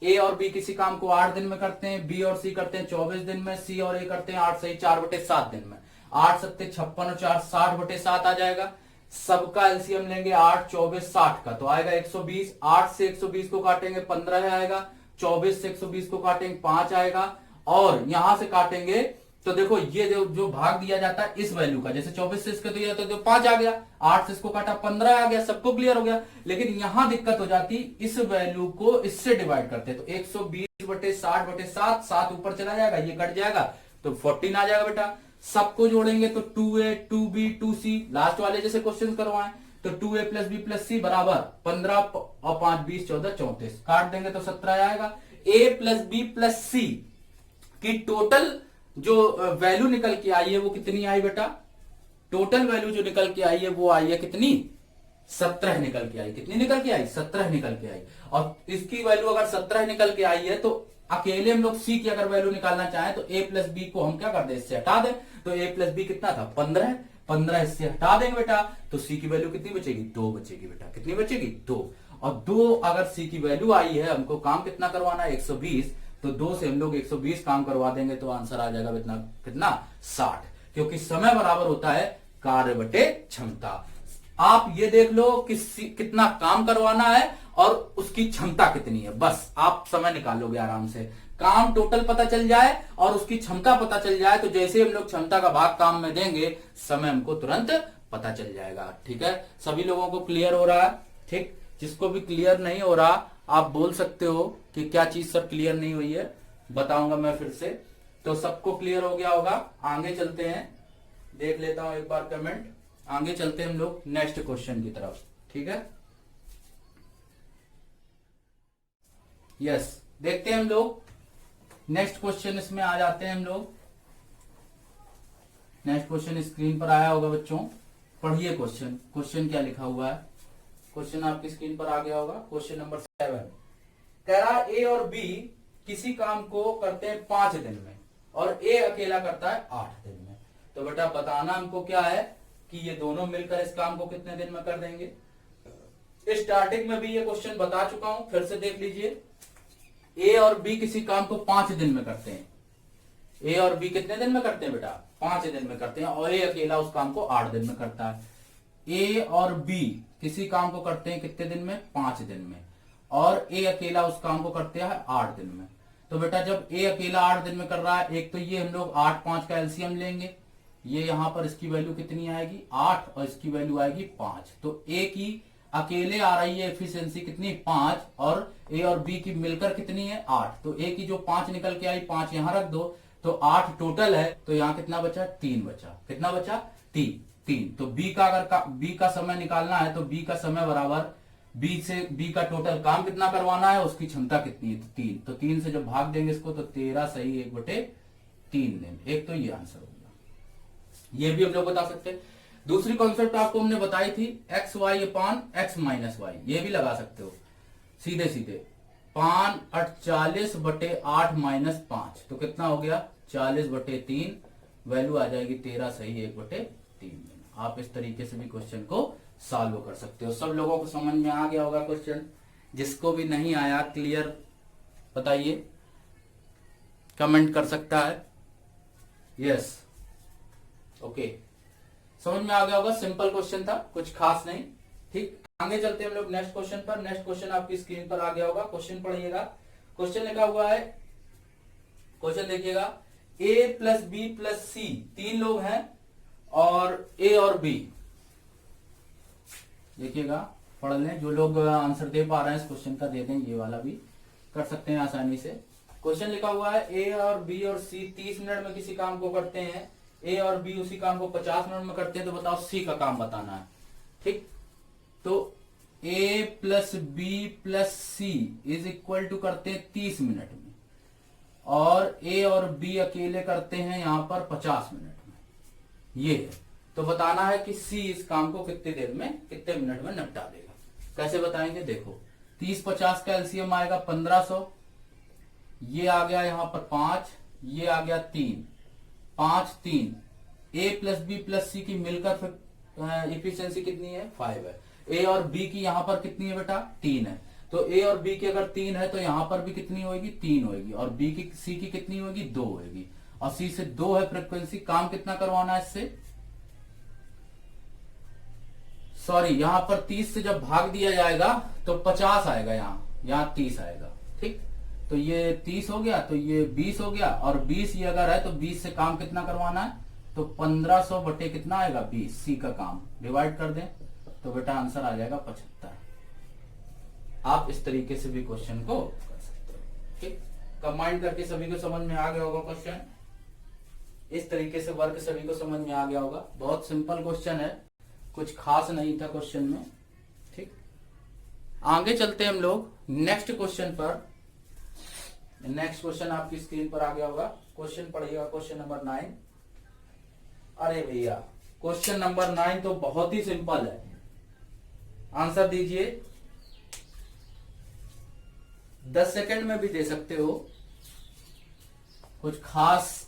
a और b किसी काम को 8 दिन में करते हैं, b और c करते हैं 24 दिन में, c और a करते हैं 8 सही 4/7 दिन में। 8 सत्ते 56 और 4 60/7 आ जाएगा। सबका एलसीएम लेंगे 8, 24, 60 का, तो आएगा 120। 8 से 120 को काटेंगे 15 आएगा, 24 से 120 को काटेंगे 5 आएगा, और यहां से काटेंगे तो देखो ये जो भाग दिया जाता है इस वैल्यू का, जैसे 24 से इसके दिया तो 5 आ गया, 8 से इसको काटा 15 आ गया, सबको क्लियर हो गया। लेकिन यहां दिक्कत हो जाती, इस वैल्यू को इससे डिवाइड करते तो 120 20/60/7, 7 ऊपर चला जाएगा, ये कट जाएगा तो 14 आ जाएगा बेटा। सबको जोड़ेंगे तो 2a 2b 2c, लास्ट वाले जैसे क्वेश्चन करवाएं तो 2a प्लस बी प्लस सी बराबर 15 और 5 20 14 34, काट देंगे तो 17 आएगा। a प्लस बी प्लस सी की टोटल जो वैल्यू निकल के आई है वो कितनी आई बेटा? टोटल वैल्यू जो निकल के आई है वो आई है कितनी? 17 निकल के आई। कितनी निकल के आई? 17 निकल के आई। और इसकी वैल्यू अगर 17 निकल के आई है तो अकेले हम लोग सी की अगर वैल्यू निकालना चाहें तो a प्लस बी को हम क्या कर दें? इससे हटा दें। तो a प्लस बी कितना था? 15 इससे हटा देंगे बेटा तो सी की वैल्यू कितनी बचेगी? 2 बचेगी बेटा। कितनी बचेगी? 2। और 2 अगर सी की वैल्यू आई है, हमको काम कितना करवाना है? 120, तो 2 से हम लोग 120 काम करवा देंगे तो आंसर आ जाएगा कितना? 60, क्योंकि समय बराबर होता है कार्य बटे क्षमता। आप ये देख लो कि कितना काम करवाना है और उसकी क्षमता कितनी है, बस आप समय निकालोगे आराम से। काम टोटल पता चल जाए और उसकी क्षमता पता चल जाए तो जैसे हम लोग क्षमता का भाग काम में देंगे समय हमको तुरंत पता चल जाएगा। ठीक है, सभी लोगों को क्लियर हो रहा है? ठीक, जिसको भी क्लियर नहीं हो रहा आप बोल सकते हो कि क्या चीज सर क्लियर नहीं हुई है, बताऊंगा मैं फिर से। तो सबको क्लियर हो गया होगा। आगे चलते हैं, देख लेता हूं एक बार कमेंट। आगे चलते हैं हम लोग नेक्स्ट क्वेश्चन की तरफ। ठीक है, यस, देखते हैं हम लोग नेक्स्ट क्वेश्चन। इसमें आ जाते हैं हम लोग। नेक्स्ट क्वेश्चन स्क्रीन पर आया होगा बच्चों, पढ़िए क्वेश्चन। क्वेश्चन क्या लिखा हुआ है? क्वेश्चन आपकी स्क्रीन पर आ गया होगा। क्वेश्चन नंबर 7 कह रहा है ए और बी किसी काम को करते हैं 5 दिन में और ए अकेला करता है 8 दिन में। तो बेटा बताना हमको क्या है कि ये दोनों मिलकर इस काम को कितने दिन में कर देंगे। स्टार्टिंग में भी ये क्वेश्चन बता चुका हूं, फिर से देख लीजिए। ए और बी किसी काम को 5 दिन में करते हैं। ए और बी कितने दिन में करते हैं बेटा? 5 दिन में करते हैं और ए अकेला उस काम को 8 दिन में करता है। ए और बी किसी काम को करते हैं कितने दिन में? 5 दिन में, और ए अकेला उस काम को करते हैं 8 दिन में। तो बेटा जब ए अकेला 8 दिन में कर रहा है, एक तो ये हम लोग 8 5 का एलसीएम लेंगे, ये यहां पर इसकी वैल्यू कितनी आएगी? 8 और इसकी वैल्यू आएगी 5। तो ए की अकेले आ रही है एफिशिएंसी कितनी? 5, और ए और बी की मिलकर कितनी है? 8। तो ए की जो 5 निकल के आई, 5 यहां रख दो तो 8 टोटल है। तो यहां कितना बचा? 3 बचा। कितना बचा? 3। तो बी का अगर बी का समय निकालना है तो बी का समय बराबर बी का टोटल काम कितना करवाना है, उसकी क्षमता कितनी है? 3। तो 3 से जब भाग देंगे इसको तो 13 सही 1/3 दिन। एक तो ये आंसर हो गया। ये भी हम लोग बता सकते हैं। दूसरी कॉन्सेप्ट आपको हमने बताई थी एक्स वाई अपान एक्स माइनस वाई, ये भी लगा सकते हो सीधे सीधे। 48/8 माइनस 5 तो कितना हो गया? 40/3, वैल्यू आ जाएगी 13 सही 1/3। आप इस तरीके से भी क्वेश्चन को सॉल्व कर सकते हो। सब लोगों को समझ में आ गया होगा क्वेश्चन। जिसको भी नहीं आया क्लियर बताइए, कमेंट कर सकता है। यस, ओके, समझ में आ गया होगा। सिंपल क्वेश्चन था, कुछ खास नहीं। ठीक, आगे चलते हैं हम लोग नेक्स्ट क्वेश्चन पर। नेक्स्ट क्वेश्चन आपकी स्क्रीन पर आ गया होगा। क्वेश्चन पढ़िएगा। क्वेश्चन लिखा हुआ है, क्वेश्चन देखिएगा, ए प्लस बी प्लस सी 3 लोग हैं और ए और बी, देखिएगा पढ़ लें। जो लोग आंसर दे पा रहे हैं इस क्वेश्चन का दे दें, ये वाला भी कर सकते हैं आसानी से। क्वेश्चन लिखा हुआ है ए और बी और सी 30 मिनट में किसी काम को करते हैं, ए और बी उसी काम को 50 मिनट में करते हैं। तो बताओ सी का काम बताना है। ठीक, तो A plus B plus C is equal to करते हैं 30 मिनट में, और ए और बी अकेले करते हैं यहां पर 50 मिनट में। ये है, तो बताना है कि सी इस काम को कितने देर में, कितने मिनट में निपटा देगा। कैसे बताएंगे? देखो 30-50 का एलसीएम आएगा 1500, ये आ गया यहां पर 5, ये आ गया 3, 5 3। ए प्लस बी प्लस सी की मिलकर फिर इफिशियंसी कितनी है? 5 है। ए और बी की यहां पर कितनी है बेटा? 3 है। तो ए और बी की अगर 3 है तो यहां पर भी कितनी होगी? 3 होगी। और बी की सी की कितनी होगी? 2 होगी। और सी से 2 है फ्रीक्वेंसी। काम कितना करवाना है इससे? सॉरी, यहां पर 30 से जब भाग दिया जाएगा तो 50 आएगा, यहां 30 आएगा। ठीक, तो ये 30 हो गया, तो ये 20 हो गया, और 20 ये अगर है तो 20 से काम कितना करवाना है? तो 1500 बटे कितना आएगा? 20। सी का काम डिवाइड कर दें तो बेटा आंसर आ जाएगा 75। आप इस तरीके से भी क्वेश्चन को कर सकते हो। ठीक, कंबाइन करके सभी को समझ में आ गया होगा क्वेश्चन। इस तरीके से वर्क सभी को समझ में आ गया होगा। बहुत सिंपल क्वेश्चन है, कुछ खास नहीं था क्वेश्चन में। ठीक, आगे चलते हैं हम लोग नेक्स्ट क्वेश्चन पर। नेक्स्ट क्वेश्चन आपकी स्क्रीन पर आ गया होगा। क्वेश्चन पढ़िएगा, क्वेश्चन नंबर 9। अरे भैया क्वेश्चन नंबर 9 तो बहुत ही सिंपल है, आंसर दीजिए। 10 सेकंड में भी दे सकते हो, कुछ खास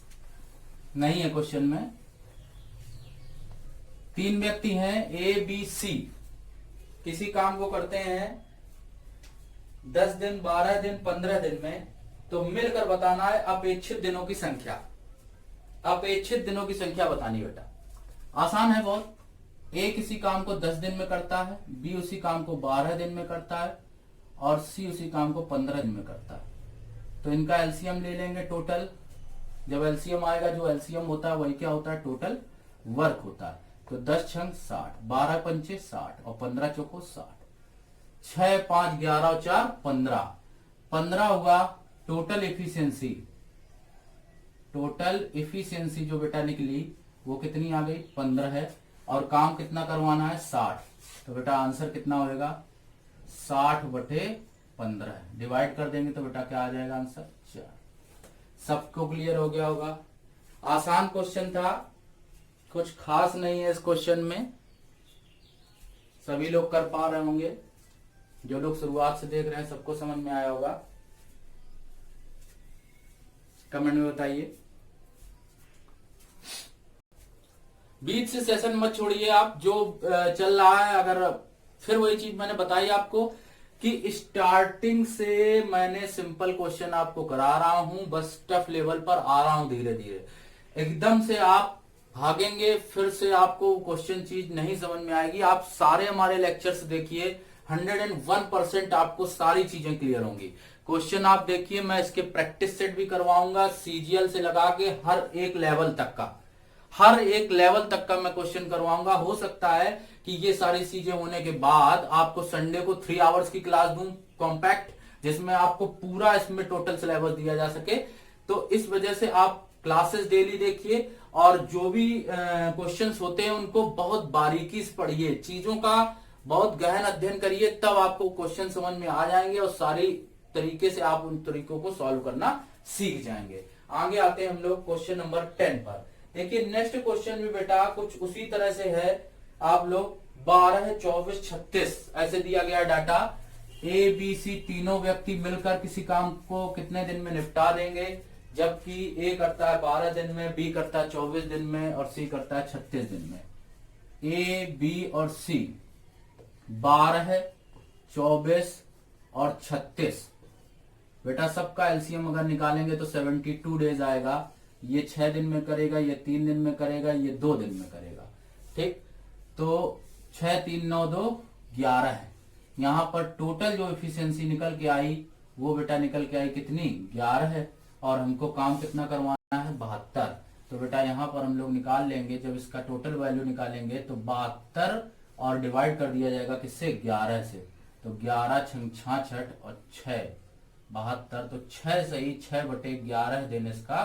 नहीं है क्वेश्चन में। 3 व्यक्ति हैं ए बी सी, किसी काम को करते हैं 10 दिन, 12 दिन, 15 दिन में, तो मिलकर बताना है अपेक्षित दिनों की संख्या। अपेक्षित दिनों की संख्या बतानी बेटा, आसान है बहुत। ए किसी काम को 10 दिन में करता है, बी उसी काम को 12 दिन में करता है और सी उसी काम को 15 दिन में करता है। तो इनका एलसीएम ले लेंगे टोटल। जब एलसीएम आएगा, जो एलसीएम होता है वही क्या होता है, टोटल वर्क होता है। तो 10 छंग 60, 12 पंचे 60 और 15 चौको 60, 6 5 11 और 4 15, 15 हुआ टोटल एफिशिएंसी। टोटल एफिशिएंसी जो बेटा निकली वो कितनी आ गई, 15 है। और काम कितना करवाना है, 60। तो बेटा आंसर कितना होगा, 60/15। डिवाइड कर देंगे तो बेटा क्या आ जाएगा आंसर, 4। सबको क्लियर हो गया होगा। आसान क्वेश्चन था, कुछ खास नहीं है इस क्वेश्चन में, सभी लोग कर पा रहे होंगे। जो लोग शुरुआत से देख रहे हैं सबको समझ में आया होगा। कमेंट में बताइए। बीच से सेशन मत छोड़िए आप, जो चल रहा है। अगर फिर वही चीज मैंने बताई आपको कि स्टार्टिंग से मैंने सिंपल क्वेश्चन आपको करा रहा हूं, बस टफ लेवल पर आ रहा हूं धीरे धीरे। एकदम से आप भागेंगे, फिर से आपको क्वेश्चन चीज नहीं समझ में आएगी। आप सारे हमारे लेक्चर्स देखिए, 101% आपको सारी चीजें क्लियर होंगी। क्वेश्चन आप देखिए, मैं इसके प्रैक्टिस सेट भी करवाऊंगा सीजीएल से लगा के हर एक लेवल तक का, हर एक लेवल तक का मैं क्वेश्चन करवाऊंगा। हो सकता है कि ये सारी चीजें होने के बाद आपको संडे को 3 आवर्स की क्लास दूं कॉम्पैक्ट, जिसमें आपको पूरा इसमें टोटल सिलेबस दिया जा सके। तो इस वजह से आप क्लासेस डेली देखिए और जो भी क्वेश्चंस होते हैं उनको बहुत बारीकी से पढ़िए, चीजों का बहुत गहन अध्ययन करिए, तब आपको क्वेश्चन समझ में आ जाएंगे और सारी तरीके से आप उन तरीकों को सॉल्व करना सीख जाएंगे। आगे आते हैं हम लोग क्वेश्चन नंबर 10 पर। देखिए नेक्स्ट क्वेश्चन भी बेटा कुछ उसी तरह से है। आप लोग 12, 24, 36 ऐसे दिया गया डाटा। ए बी सी तीनों व्यक्ति मिलकर किसी काम को कितने दिन में निपटा देंगे, जबकि ए करता है 12 दिन में, बी करता है 24 दिन में और सी करता है 36 दिन में। ए बी और सी 12, 24 और 36 बेटा सबका एलसीएम अगर निकालेंगे तो 72 डेज आएगा। ये 6 दिन में करेगा, ये 3 दिन में करेगा, ये 2 दिन में करेगा। ठीक, तो 6 3 9 2 11 है। यहां पर टोटल जो एफिशिएंसी निकल के आई वो बेटा निकल के आई कितनी, 11 है। और हमको काम कितना करवाना है, 72। तो बेटा यहां पर हम लोग निकाल लेंगे, जब इसका टोटल वैल्यू निकालेंगे तो 72 और डिवाइड कर दिया जाएगा किससे, 11 से। तो 11 छंग 66 और 6 72, तो 6 सही 6/11 दिन इसका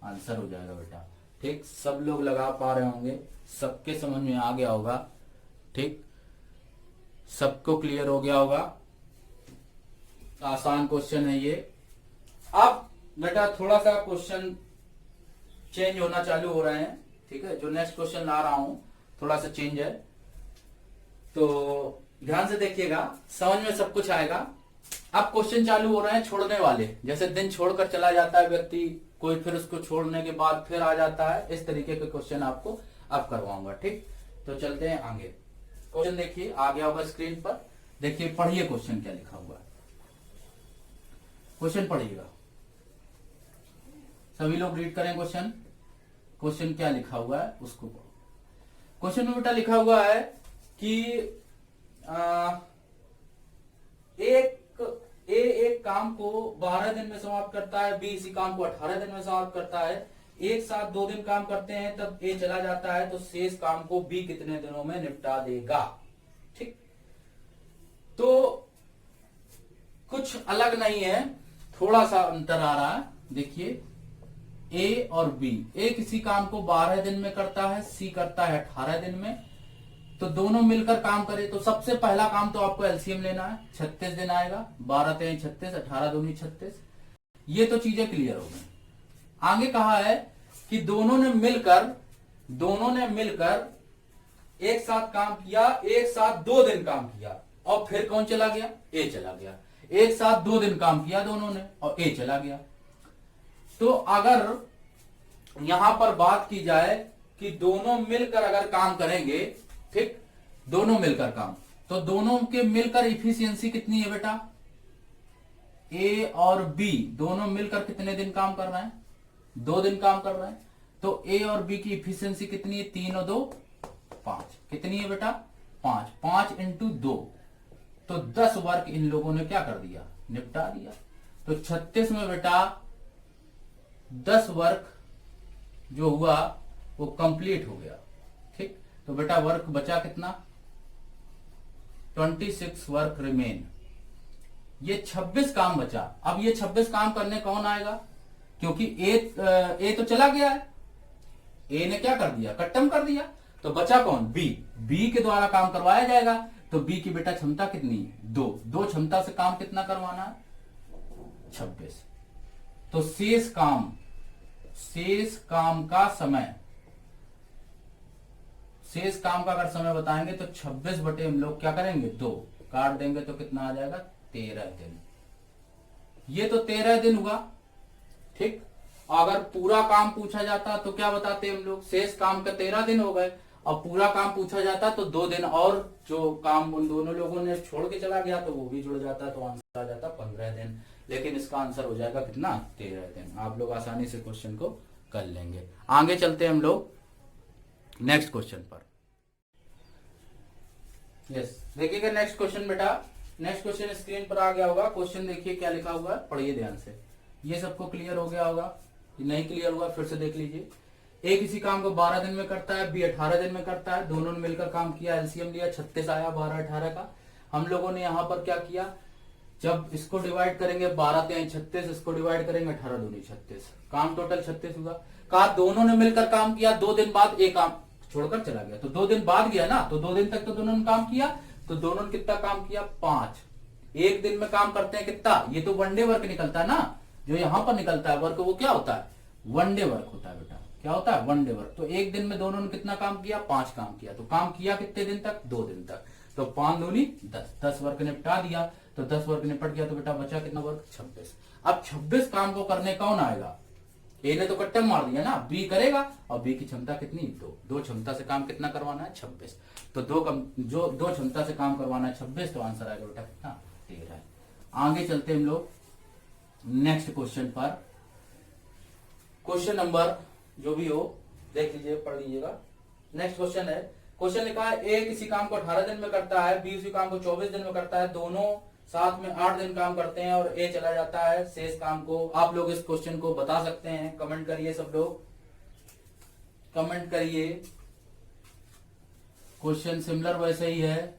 आंसर हो जाएगा बेटा। ठीक, सब लोग लगा पा रहे होंगे, सबके समझ में आ गया होगा। ठीक, सबको क्लियर हो गया होगा। आसान क्वेश्चन है ये। अब बेटा थोड़ा सा क्वेश्चन चेंज होना चालू हो रहे हैं। ठीक है, जो नेक्स्ट क्वेश्चन ला रहा हूं थोड़ा सा चेंज है, तो ध्यान से देखिएगा, समझ में सब कुछ आएगा। अब क्वेश्चन चालू हो रहे हैं छोड़ने वाले, जैसे दिन छोड़कर चला जाता है व्यक्ति कोई, फिर उसको छोड़ने के बाद फिर आ जाता है, इस तरीके के क्वेश्चन आपको अब करवाऊंगा। ठीक, तो चलते हैं आगे। क्वेश्चन देखिए आ गया होगा स्क्रीन पर। देखिए पढ़िए क्वेश्चन क्या लिखा हुआ है, क्वेश्चन पढ़िएगा, सभी लोग रीड करें क्वेश्चन। क्वेश्चन क्या लिखा हुआ है उसको पढ़ो। क्वेश्चन में बेटा लिखा हुआ है कि एक काम को 12 दिन में समाप्त करता है, बी इसी काम को 18 दिन में समाप्त करता है। एक साथ 2 दिन काम करते हैं, तब ए चला जाता है, तो शेष काम को बी कितने दिनों में निपटा देगा। ठीक, तो कुछ अलग नहीं है, थोड़ा सा अंतर आ रहा है। देखिए ए और बी, ए किसी काम को 12 दिन में करता है, सी करता है 18 दिन में। तो दोनों मिलकर काम करें तो सबसे पहला काम तो आपको एलसीएम लेना है, 36 दिन आएगा, 12 3 36, 18 दूनी 36। ये तो चीजें क्लियर हो गई। आगे कहा है कि दोनों ने मिलकर एक साथ काम किया, एक साथ 2 दिन काम किया, और फिर कौन चला गया? ए चला गया। एक साथ 2 दिन काम किया दोनों ने और ए चला गया। तो अगर यहां पर बात की जाए कि दोनों मिलकर अगर काम करेंगे, ठीक, दोनों मिलकर काम, तो दोनों के मिलकर इफिशियंसी कितनी है बेटा? ए और बी दोनों मिलकर कितने दिन काम कर रहे हैं? 2 दिन काम कर रहे हैं। तो ए और बी की इफिशियंसी कितनी है? 3 और 2 5। कितनी है बेटा? 5। 5 इंटू 2, तो 10 वर्क इन लोगों ने क्या कर दिया? निपटा दिया। तो 36 में बेटा 10 वर्क जो हुआ वो कंप्लीट हो गया। ठीक, तो बेटा वर्क बचा कितना? 26 वर्क रिमेन। ये 26 काम बचा। अब ये 26 काम करने कौन आएगा? क्योंकि ए तो चला गया है, ए ने क्या कर दिया? कट्टम कर दिया। तो बचा कौन? बी। बी के द्वारा काम करवाया जाएगा। तो बी की बेटा क्षमता कितनी? 2 क्षमता से काम कितना करवाना है? 26। तो शेष काम का समय, शेष काम का अगर समय बताएंगे तो 26 बटे हम लोग क्या करेंगे? 2 काट देंगे तो कितना आ जाएगा? 13 दिन। ये तो 13 दिन हुआ। ठीक, अगर पूरा काम पूछा जाता तो क्या बताते हम लोग? शेष काम का 13 दिन हो गए, और पूरा काम पूछा जाता तो 2 दिन, और जो काम उन दोनों लोगों ने छोड़ के चला गया तो वो भी जुड़ जाता, तो आंसर आ जाता 15 दिन। लेकिन इसका आंसर हो जाएगा कितना? 13 दिन। आप लोग आसानी से क्वेश्चन को कर लेंगे। आगे चलते हैं हम लोग नेक्स्ट क्वेश्चन पर। यस, देखिएगा नेक्स्ट क्वेश्चन बेटा। नेक्स्ट क्वेश्चन स्क्रीन पर आ गया होगा। क्वेश्चन देखिए क्या लिखा हुआ है, पढ़िए ध्यान से। ये सबको क्लियर हो गया होगा, नहीं क्लियर हुआ फिर से देख लीजिए। ए किसी काम को 12 दिन में करता है, बी 18 दिन में करता है। दोनों ने मिलकर काम किया, एलसीएम लिया, 36 आया 12 18 का। हम लोगों ने यहां पर क्या किया? जब इसको डिवाइड करेंगे 12 3 36, इसको डिवाइड करेंगे 18 दूनी 36, काम टोटल 36 हुआ। कहा दोनों ने मिलकर काम किया, 2 दिन बाद एक काम छोड़कर चला गया, तो 2 दिन बाद गया ना, तो 2 दिन तक तो दोनों ने काम किया। तो दोनों ने कितना काम किया? 5। एक दिन में काम करते हैं कितना? ये तो वनडे वर्क निकलता है ना, जो यहां पर निकलता है वर्क, वो क्या होता है? वनडे वर्क होता है बेटा। क्या होता है? One day work. तो एक दिन में दोनों ने कितना काम किया? 5 काम किया। तो काम किया कितने दिन तक? 2 दिन तक। तो 5 दूनी 10, 10 वर्क निपटा दिया। तो 10 वर्क निपट गया तो बेटा बचा कितना वर्क? 26। अब 26 काम को करने कौन आएगा? ए ने तो कट्टम मार दिया ना, बी करेगा, और बी की क्षमता कितनी? 2 क्षमता से काम कितना करवाना है? 26। तो 2 क्षमता से काम करवाना है 26, तो आंसर आएगा बेटा कितना? 13। आगे चलते हम लोग नेक्स्ट क्वेश्चन पर। क्वेश्चन नंबर जो भी हो देख लीजिए, पढ़ लीजिएगा। नेक्स्ट क्वेश्चन है, क्वेश्चन लिखा है ए किसी काम को 18 दिन में करता है, बी उसी काम को 24 दिन में करता है, दोनों साथ में 8 दिन काम करते हैं और ए चला जाता है शेष काम को। आप लोग इस क्वेश्चन को बता सकते हैं, कमेंट करिए, सब लोग कमेंट करिए। क्वेश्चन सिमिलर वैसे ही है।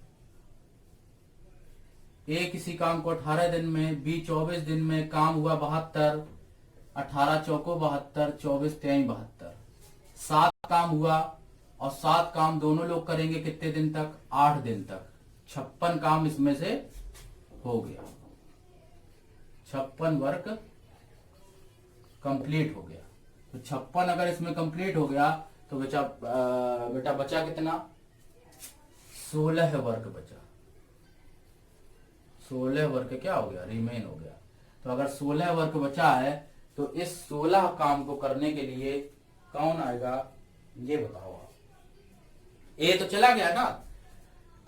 ए किसी काम को 18 दिन में, बी 24 दिन में, काम हुआ 72, 18 चौको 72, 24 3 72, 7 काम हुआ, और 7 काम दोनों लोग करेंगे कितने दिन तक? 8 दिन तक। 56 काम इसमें से हो गया, 56 वर्क कंप्लीट हो गया। तो 56 अगर इसमें कंप्लीट हो गया तो बेटा बचा कितना? 16 वर्क बचा। 16 वर्क क्या हो गया? रिमेन हो गया। तो अगर 16 वर्क बचा है तो इस 16 काम को करने के लिए कौन आएगा? ये बताओ आप। ए तो चला गया ना,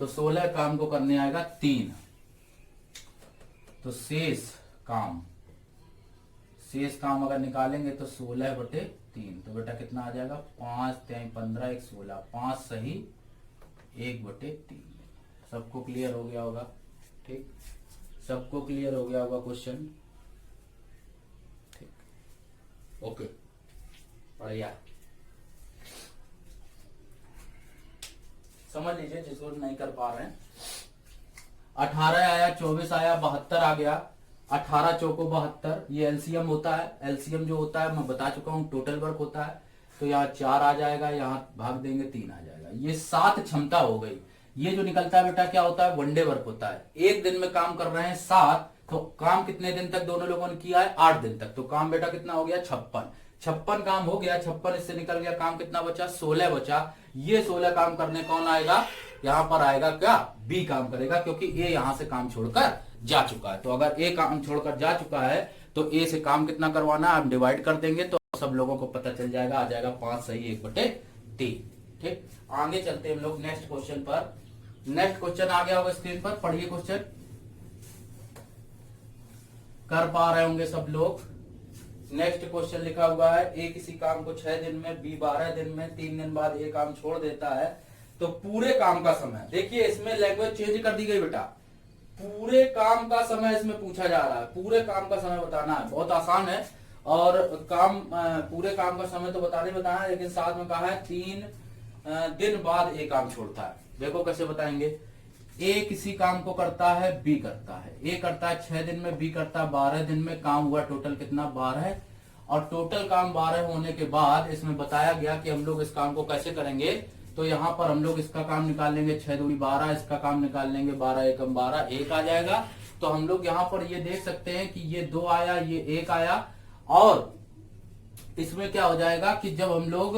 तो 16 काम को करने आएगा 3। तो शेष काम अगर निकालेंगे तो 16 बटे 3, तो बेटा कितना आ जाएगा? 5 3 15 1 16, 5 सही 1 बटे 3। सबको क्लियर हो गया होगा? ठीक, सबको क्लियर हो गया होगा क्वेश्चन? ठीक, ओके, बढ़िया। समझ लीजिए जिसको नहीं कर पा रहे हैं। 18 आया, 24 आया, 72 आ गया, 18 चौको 72, ये एलसीएम होता है। एलसीएम जो होता है मैं बता चुका हूं, टोटल वर्क होता है। तो यहाँ 4 आ जाएगा, यहाँ भाग देंगे 3 आ जाएगा। ये 7 क्षमता हो गई। ये जो निकलता है बेटा क्या होता है, वनडे वर्क होता है। एक दिन में काम कर रहे हैं 7, तो काम कितने दिन तक दोनों लोगों ने किया है, 8 दिन तक। तो काम बेटा कितना हो गया, 56 काम हो गया। 56 इससे निकल गया, काम कितना बचा, 16 बचा। ये 16 काम करने कौन आएगा, यहाँ पर आएगा क्या, बी काम करेगा, क्योंकि ए यहाँ से काम छोड़कर जा चुका है। तो अगर ए काम छोड़कर जा चुका है तो ए से काम कितना करवाना है, हम डिवाइड कर देंगे तो सब लोगों को पता चल जाएगा, आ जाएगा 5 सही 1/3। ठीक, आगे चलते हैं हम लोग नेक्स्ट क्वेश्चन पर। नेक्स्ट क्वेश्चन आ गया होगा स्क्रीन पर, पढ़िए क्वेश्चन, कर पा रहे होंगे सब लोग। नेक्स्ट क्वेश्चन लिखा हुआ है, ए किसी काम को 6 दिन में, बी 12 दिन में, 3 दिन बाद ए काम छोड़ देता है, तो पूरे काम का समय, देखिए इसमें लैंग्वेज चेंज कर दी गई बेटा, पूरे काम का समय इसमें पूछा जा रहा है। पूरे काम का समय बताना है, बहुत आसान है। और काम पूरे काम का समय तो बताना है, लेकिन साथ में कहा है 3 दिन बाद ए काम छोड़ता है। देखो कैसे बताएंगे, ए किसी काम को करता है, बी करता है। ए करता है 6 दिन में, बी करता है 12 दिन में। काम हुआ टोटल कितना, 12। और टोटल काम 12 होने के बाद इसमें बताया गया कि हम लोग इस काम को कैसे करेंगे। तो यहाँ पर हम लोग इसका काम निकाल लेंगे, 6 दूनी 12, इसका काम निकाल लेंगे 12 एकम 12, 1 आ जाएगा। तो हम लोग यहाँ पर ये देख सकते हैं कि ये 2 आया, ये 1 आया। और इसमें क्या हो जाएगा कि जब हम लोग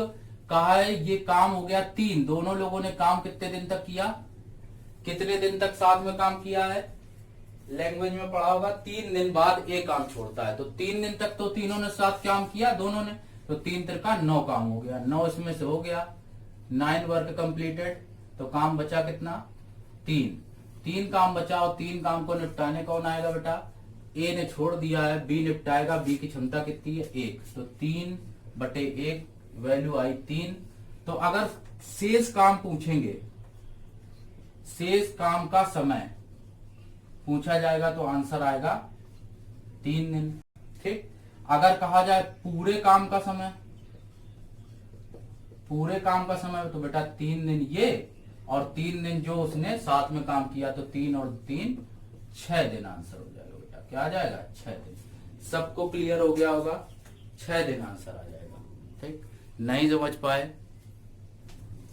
कहा है ये काम हो गया 3, दोनों लोगों ने काम कितने दिन तक किया, कितने दिन तक साथ में काम किया है, लैंग्वेज में पढ़ा होगा, 3 दिन बाद एक काम छोड़ता है। तो 3 दिन तक तो तीनों ने साथ काम किया, दोनों ने, तो 3 तिरका 9 काम हो गया। 9 इसमें से हो गया, 9 वर्क कंप्लीटेड। तो काम बचा कितना, 3 काम बचा। और 3 काम को निपटाने कौन आएगा बेटा, ए ने छोड़ दिया है, बी निपटाएगा। बी की क्षमता कितनी है, 1। तो 3/1 वैल्यू आई 3। तो अगर शेष काम पूछेंगे, शेष काम का समय पूछा जाएगा तो आंसर आएगा 3 दिन। ठीक, अगर कहा जाए पूरे काम का समय, पूरे काम का समय तो बेटा 3 दिन ये, और 3 दिन जो उसने साथ में काम किया, तो 3 और 3 6 दिन आंसर हो जाएगा बेटा। क्या आ जाएगा, 6 दिन। सबको क्लियर हो गया होगा, 6 दिन आंसर आ जाएगा। ठीक, नहीं समझ पाए,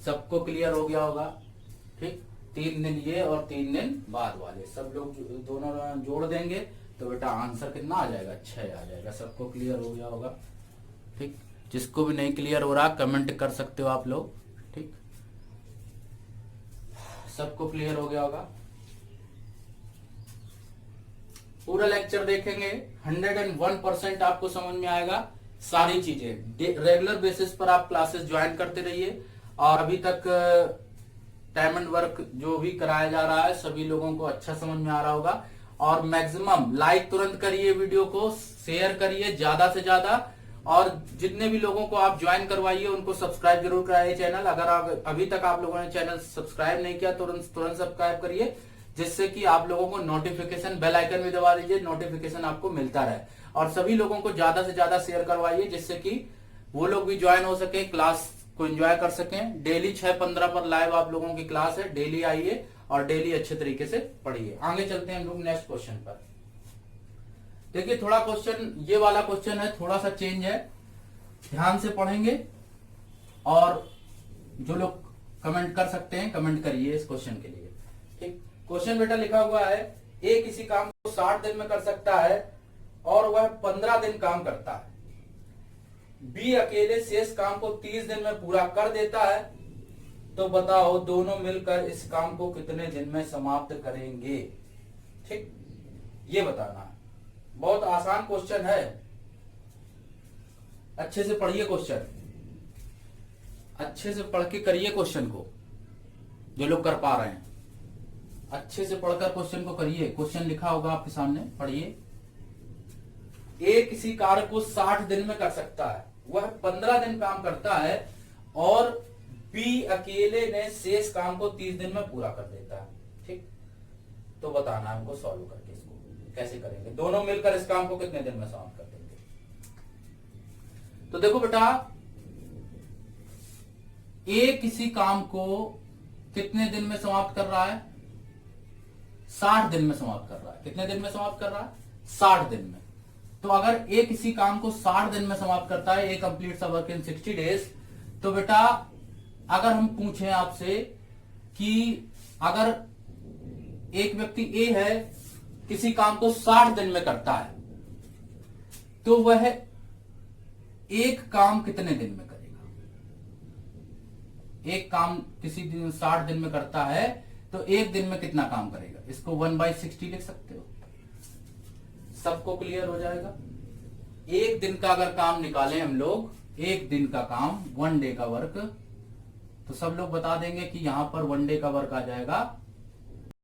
सबको क्लियर हो गया होगा। ठीक, 3 दिन ये और 3 दिन बाद वाले सब लोग दोनों जोड़ देंगे तो बेटा आंसर कितना आ जाएगा, 6 आ जाएगा। सबको क्लियर हो गया होगा। ठीक, जिसको भी नहीं क्लियर हो रहा कमेंट कर सकते हो आप लोग। ठीक, सबको क्लियर हो गया होगा। पूरा लेक्चर देखेंगे, 101% आपको समझ में आएगा सारी चीजें। रेगुलर बेसिस पर आप क्लासेस ज्वाइन करते रहिए। और अभी तक डायमंड वर्क जो भी कराया जा रहा है सभी लोगों को अच्छा समझ में आ रहा होगा। और मैक्सिमम लाइक तुरंत करिए, वीडियो को शेयर करिए ज्यादा से ज्यादा। और जितने भी लोगों को आप ज्वाइन करवाइए उनको सब्सक्राइब जरूर कराइए चैनल। अगर अभी तक आप लोगों ने चैनल सब्सक्राइब नहीं किया तो तुरंत सब्सक्राइब करिए, जिससे कि आप लोगों को नोटिफिकेशन, बेल आइकन भी दबा दीजिए, नोटिफिकेशन आपको मिलता रहे। और सभी लोगों को ज्यादा से ज्यादा शेयर करवाइए, जिससे कि वो लोग भी ज्वाइन हो सके, क्लास को एंजॉय कर सकें। डेली 6:15 पर लाइव आप लोगों की क्लास है, डेली आइए और डेली अच्छे तरीके से पढ़िए। आगे चलते हैं हम लोग नेक्स्ट क्वेश्चन पर। देखिए थोड़ा क्वेश्चन, ये वाला क्वेश्चन है, थोड़ा सा चेंज है, ध्यान से पढ़ेंगे। और जो लोग कमेंट कर सकते हैं कमेंट करिए इस क्वेश्चन के लिए। ठीक, क्वेश्चन बेटा लिखा हुआ है, ए किसी काम को 60 दिन में कर सकता है और वह 15 दिन काम करता है। बी अकेले शेष काम को 30 दिन में पूरा कर देता है। तो बताओ दोनों मिलकर इस काम को कितने दिन में समाप्त करेंगे। ठीक, ये बताना है। बहुत आसान क्वेश्चन है, अच्छे से पढ़िए क्वेश्चन, अच्छे से पढ़ के करिए क्वेश्चन को। जो लोग कर पा रहे हैं अच्छे से पढ़कर क्वेश्चन को करिए। क्वेश्चन लिखा होगा आपके सामने, पढ़िए। ए किसी कार्य को 60 दिन में कर सकता है, वह 15 दिन काम करता है। और बी अकेले ने शेष काम को 30 दिन में पूरा कर देता है। ठीक, तो बताना है हमको सॉल्व करके इसको कैसे करेंगे। दोनों मिलकर इस काम को कितने दिन में समाप्त कर देंगे। तो देखो बेटा, ए किसी काम को कितने दिन में समाप्त कर रहा है, 60 दिन में समाप्त कर रहा है। कितने दिन में समाप्त कर रहा है, 60 दिन में। तो अगर ए किसी काम को 60 दिन में समाप्त करता है, A completes a work in 60 days, तो बेटा अगर हम पूछें आपसे कि अगर एक व्यक्ति ए है किसी काम को 60 दिन में करता है, तो वह एक काम कितने दिन में करेगा? एक काम किसी दिन 60 दिन में करता है तो एक दिन में कितना काम करेगा? इसको 1/60 लिख सकते हो, सबको क्लियर हो जाएगा। एक दिन का अगर काम निकालें हम लोग, एक दिन का काम, 1 डे का वर्क, तो सब लोग बता देंगे कि यहां पर 1 डे का वर्क आ जाएगा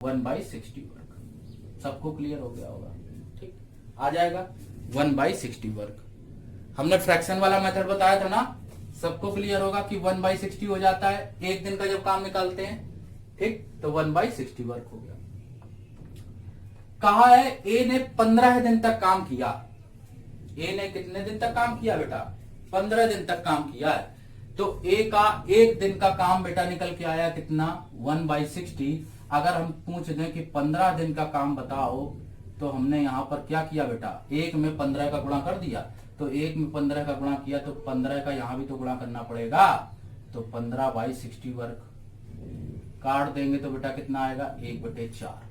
1/60 वर्क। सबको क्लियर हो गया होगा, ठीक, आ जाएगा 1/60 वर्क। हमने फ्रैक्शन वाला मेथड बताया था ना, सबको क्लियर होगा कि 1/60 हो जाता है एक दिन का जब काम निकालते हैं, ठीक, तो 1/60 वर्क हो गया। कहा है ए ने 15 दिन तक काम किया। ए ने कितने दिन तक काम किया बेटा? 15 दिन तक काम किया है। तो ए का एक दिन का काम बेटा निकल के आया कितना? 1/60। अगर हम पूछ दें कि 15 दिन का काम बताओ, तो हमने यहां पर क्या किया बेटा? एक में 15 का गुणा कर दिया, तो एक में 15 का गुणा किया तो 15 का यहां भी तो गुणा करना पड़ेगा, तो 15/60 वर्क। काट देंगे तो बेटा कितना आएगा? 1/4।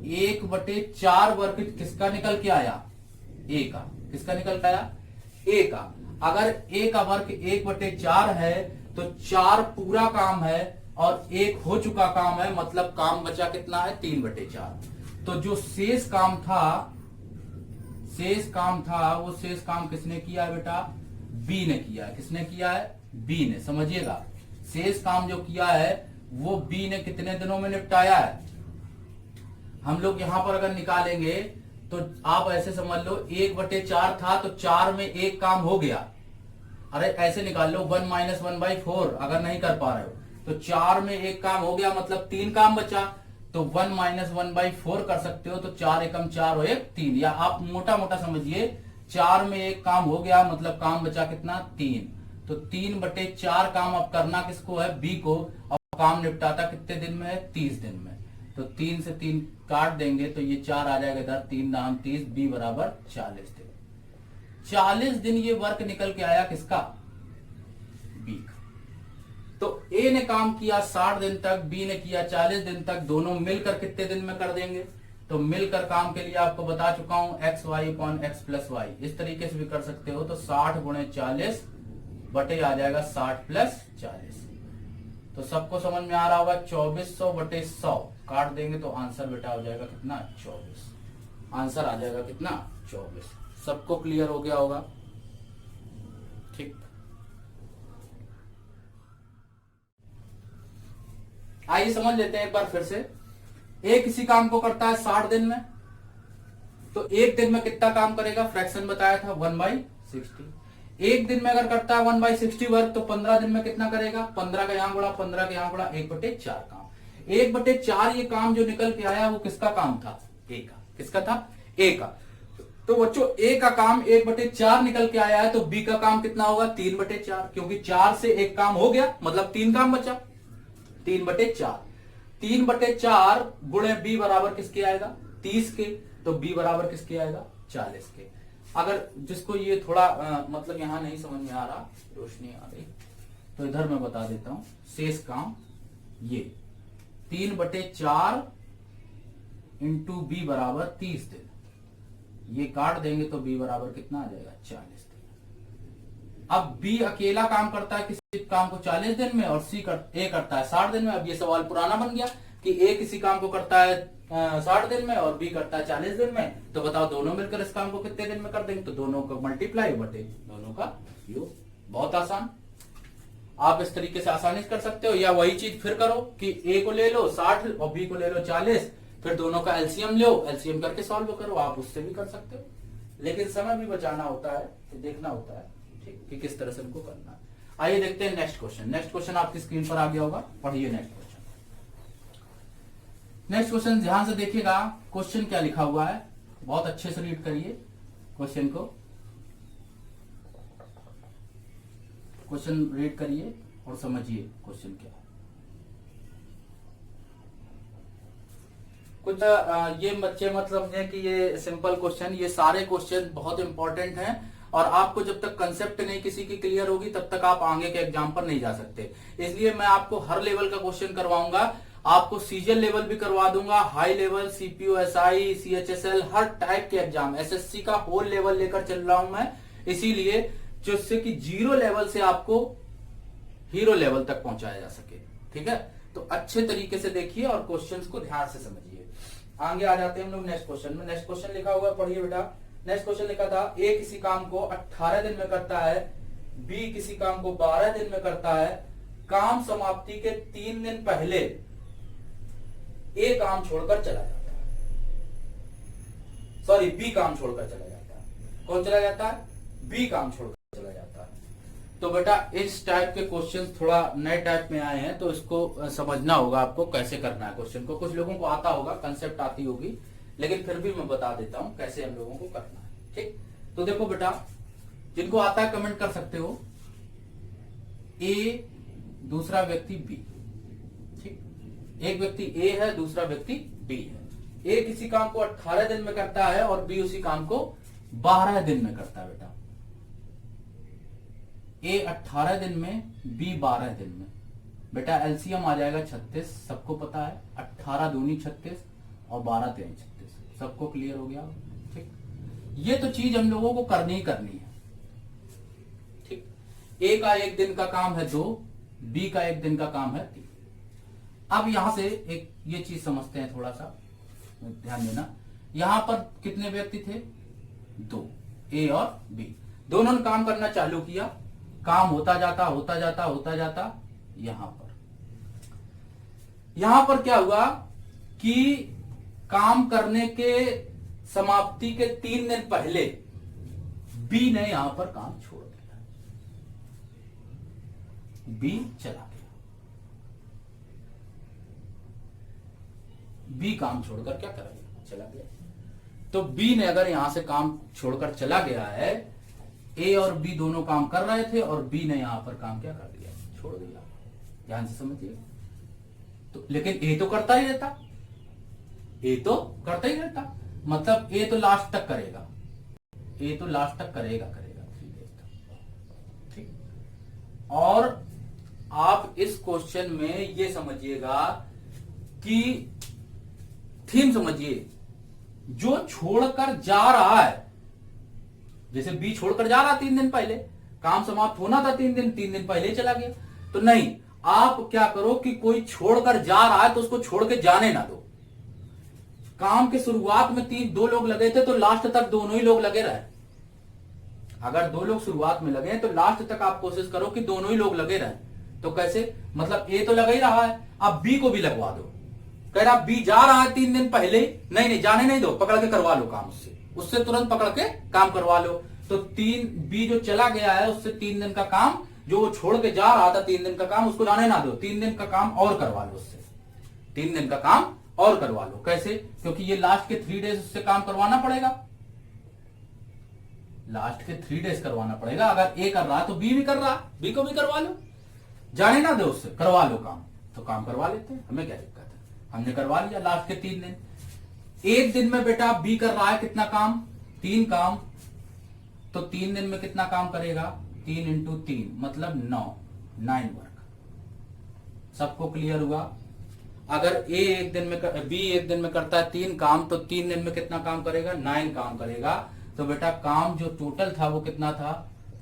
1/4 वर्क किसका निकल के आया? ए का। किसका निकल के आया? ए का। अगर ए का वर्क 1/4 है तो 4 पूरा काम है और 1 हो चुका काम है, मतलब काम बचा कितना है? 3/4। तो जो शेष काम था, वो शेष काम किसने किया है बेटा? बी ने किया है। किसने किया है? बी ने। समझिएगा, शेष काम जो किया है वो बी ने कितने दिनों में निपटाया है? हम लोग यहां पर अगर निकालेंगे तो आप ऐसे समझ लो 1/4 था तो 4 में एक काम हो गया। अरे ऐसे निकाल लो 1 - 1/4, अगर नहीं कर पा रहे हो तो 4 में एक काम हो गया, मतलब 3 काम बचा, तो 1 - 1/4 कर सकते हो, तो 4 एकम 4 और 1 3, या आप मोटा मोटा समझिए 4 में एक काम हो गया, मतलब काम बचा कितना? 3। तो 3/4 काम अब करना किसको है? बी को। अब काम निपटाता कितने दिन में है? 30 दिन में। तो 3 से 3 काट देंगे तो ये 4 आ जाएगा इधर, 3 दाम 30, बी बराबर 40 दिन। 40 दिन ये वर्क निकल के आया किसका? बी का। तो ए ने काम किया 60 दिन तक, बी ने किया 40 दिन तक, दोनों मिलकर कितने दिन में कर देंगे? तो मिलकर काम के लिए आपको बता चुका हूं xy/x+y, इस तरीके से भी कर सकते हो। तो 60 × 40 बटे आ जाएगा 60 + 40। तो सबको समझ में आ रहा होगा, 2400/100 काट देंगे तो आंसर बेटा हो जाएगा कितना? 24। आंसर आ जाएगा कितना? 24। सबको क्लियर हो गया होगा, ठीक। आइए समझ लेते हैं एक बार फिर से। ए किसी काम को करता है 60 दिन में, तो एक दिन में कितना काम करेगा? फ्रैक्शन बताया था 1/60। एक दिन में अगर करता है 1/60 वर्क, तो 15 दिन में कितना करेगा? 15 का यहां गुणा, 15 का यहां गुणा, 1/4 काम। 1/4 ये काम जो निकल के आया वो किसका काम था? ए का। किसका था? ए का। तो बच्चों ए का काम 1/4 निकल के आया है, तो बी का काम कितना होगा? 3/4, क्योंकि 4 से एक काम हो गया, मतलब 3 काम बचा। 3/4 3/4 गुणे बी बराबर किसके आएगा? 30 के। तो बी बराबर किसके आएगा? 40 के। अगर जिसको ये थोड़ा मतलब यहां नहीं समझ में आ रहा, रोशनी आ रही, तो इधर मैं बता देता हूं। शेष काम ये 3/4 इंटू बी बराबर 30 दिन, ये काट देंगे तो बी बराबर कितना आ जाएगा? 40 दिन। अब बी अकेला काम करता है किसी काम को 40 दिन में और ए करता है 60 दिन में। अब ये सवाल पुराना बन गया कि ए किसी काम को करता है 60 दिन में और बी करता है 40 दिन में, तो बताओ दोनों मिलकर इस काम को कितने दिन में कर देंगे? तो दोनों का मल्टीप्लाई बटे दोनों का योग। बहुत आसान, आप इस तरीके से आसानी से कर सकते हो। या वही चीज फिर करो कि ए को ले लो 60 और बी को ले लो 40, फिर दोनों का एलसीएम लो, एलसीएम करके सॉल्व करो। आप उससे भी कर सकते हो, लेकिन समय भी बचाना होता है, देखना होता है, ठीक, कि किस तरह से इनको करना है। आइए देखते हैं नेक्स्ट क्वेश्चन। नेक्स्ट क्वेश्चन आपकी स्क्रीन पर आ गया होगा, पढ़िए नेक्स्ट क्वेश्चन। नेक्स्ट क्वेश्चन ध्यान से देखिएगा, क्वेश्चन क्या लिखा हुआ है, बहुत अच्छे से रीड करिए क्वेश्चन को। क्वेश्चन रीड करिए और समझिए क्वेश्चन क्या है। कुछ ये बच्चे मत समझे कि ये सिंपल क्वेश्चन, ये सारे क्वेश्चन बहुत इंपॉर्टेंट हैं और आपको जब तक कंसेप्ट नहीं किसी की क्लियर होगी तब तक आप आगे के एग्जाम पर नहीं जा सकते। इसलिए मैं आपको हर लेवल का क्वेश्चन करवाऊंगा, आपको सीजीएल लेवल भी करवा दूंगा, high level, CPO, SI, CHSL, हर टाइप के एग्जाम, एसएससी का होल लेवल लेकर चल रहा हूं मैं, इसीलिए जिससे कि जीरो लेवल से आपको हीरो लेवल तक पहुंचाया जा सके। ठीक है, तो अच्छे तरीके से देखिए और क्वेश्चंस को ध्यान से समझिए। आगे आ जाते हैं हम लोग नेक्स्ट क्वेश्चन में। नेक्स्ट क्वेश्चन लिखा हुआ, पढ़िए बेटा। नेक्स्ट क्वेश्चन लिखा था, ए किसी काम को 18 दिन में करता है, बी किसी काम को 12 दिन में करता है, काम समाप्ति के 3 दिन पहले ए काम छोड़कर चला जाता है, सॉरी बी काम छोड़कर चला जाता है। कौन चला जाता है? बी काम छोड़कर चला जाता है। तो बेटा इस टाइप के क्वेश्चन थोड़ा नए टाइप में आए हैं, तो इसको समझना होगा आपको कैसे करना है क्वेश्चन को। कुछ लोगों को आता होगा, कंसेप्ट आती होगी, लेकिन फिर भी मैं बता देता हूं कैसे हम लोगों को करना है। ठीक, तो देखो बेटा, जिनको आता है कमेंट कर सकते हो। ए, दूसरा व्यक्ति बी। ठीक, एक व्यक्ति ए है, दूसरा व्यक्ति बी है। ए किसी काम को 18 दिन में करता है और बी उसी काम को 12 दिन में करता है बेटा। ए 18 दिन में, बी 12 दिन में। बेटा एलसीएम आ जाएगा 36, सबको पता है, 18 दूनी 36 और 12 तेरी 36। सबको क्लियर हो गया? ठीक, ये तो चीज हम लोगों को करनी ही करनी है। ठीक, ए का 1 दिन का काम है 2, बी का 1 दिन का काम है 3। अब यहां से एक ये चीज समझते हैं, थोड़ा सा ध्यान देना। यहां पर कितने व्यक्ति थे? 2, ए और बी। दोनों ने काम करना चालू किया, काम होता जाता होता जाता होता जाता। यहां पर क्या हुआ कि काम करने के समाप्ति के 3 दिन पहले बी ने यहां पर काम छोड़ दिया, बी चला गया। बी काम छोड़कर क्या करेगा? चला गया। तो बी ने अगर यहां से काम छोड़कर चला गया है, ए और बी दोनों काम कर रहे थे और बी ने यहां पर काम क्या कर दिया? छोड़ दिया। ध्यान से समझिए। तो लेकिन ए तो करता ही रहता, ए तो करता ही रहता, मतलब ए तो लास्ट तक करेगा, ए तो लास्ट तक करेगा 3 डेज तक। ठीक, और आप इस क्वेश्चन में ये समझिएगा कि थीम समझिए, जो छोड़कर जा रहा है, जैसे बी छोड़कर जा रहा 3 दिन पहले, काम समाप्त होना था 3 दिन पहले चला गया। तो नहीं, आप क्या करो कि कोई छोड़कर जा रहा है तो उसको छोड़ के जाने ना दो। काम के शुरुआत में 2 लोग लगे थे तो लास्ट तक दोनों ही लोग लगे रहे। अगर 2 लोग शुरुआत में लगे तो लास्ट तक आप कोशिश करो कि दोनों ही लोग लगे रहे। तो कैसे? मतलब ए तो लगा ही रहा है, अब बी को भी लगवा दो। कह रहा बी जा रहा है 3 दिन पहले, नहीं जाने नहीं दो, पकड़ के करवा लो काम उससे तुरंत पकड़ के काम करवा लो। तो 3 बी जो चला गया है उससे 3 दिन का काम, जो वो छोड़ के जा रहा था 3 दिन का काम, उसको जाने ना दो, 3 दिन का काम और करवा लो उससे, 3 दिन का काम और करवा लो। कैसे? क्योंकि ये लास्ट के 3 डेज उससे काम करवाना पड़ेगा, लास्ट के 3 डेज करवाना पड़ेगा। अगर ए कर रहा तो बी भी कर रहा, बी को भी करवा लो, जाने ना दो उससे, करवा लो काम। तो काम करवा लेते हैं, हमें क्या दिक्कत है, हमने करवा लिया लास्ट के 3 दिन। 1 दिन में बेटा बी कर रहा है कितना काम? 3 काम। तो 3 दिन में कितना काम करेगा? 3 × 3 मतलब 9 वर्क। सबको क्लियर हुआ? अगर ए 1 दिन में बी 1 दिन में करता है 3 काम, तो 3 दिन में कितना काम करेगा? 9 काम करेगा। तो बेटा काम जो टोटल था वो कितना था?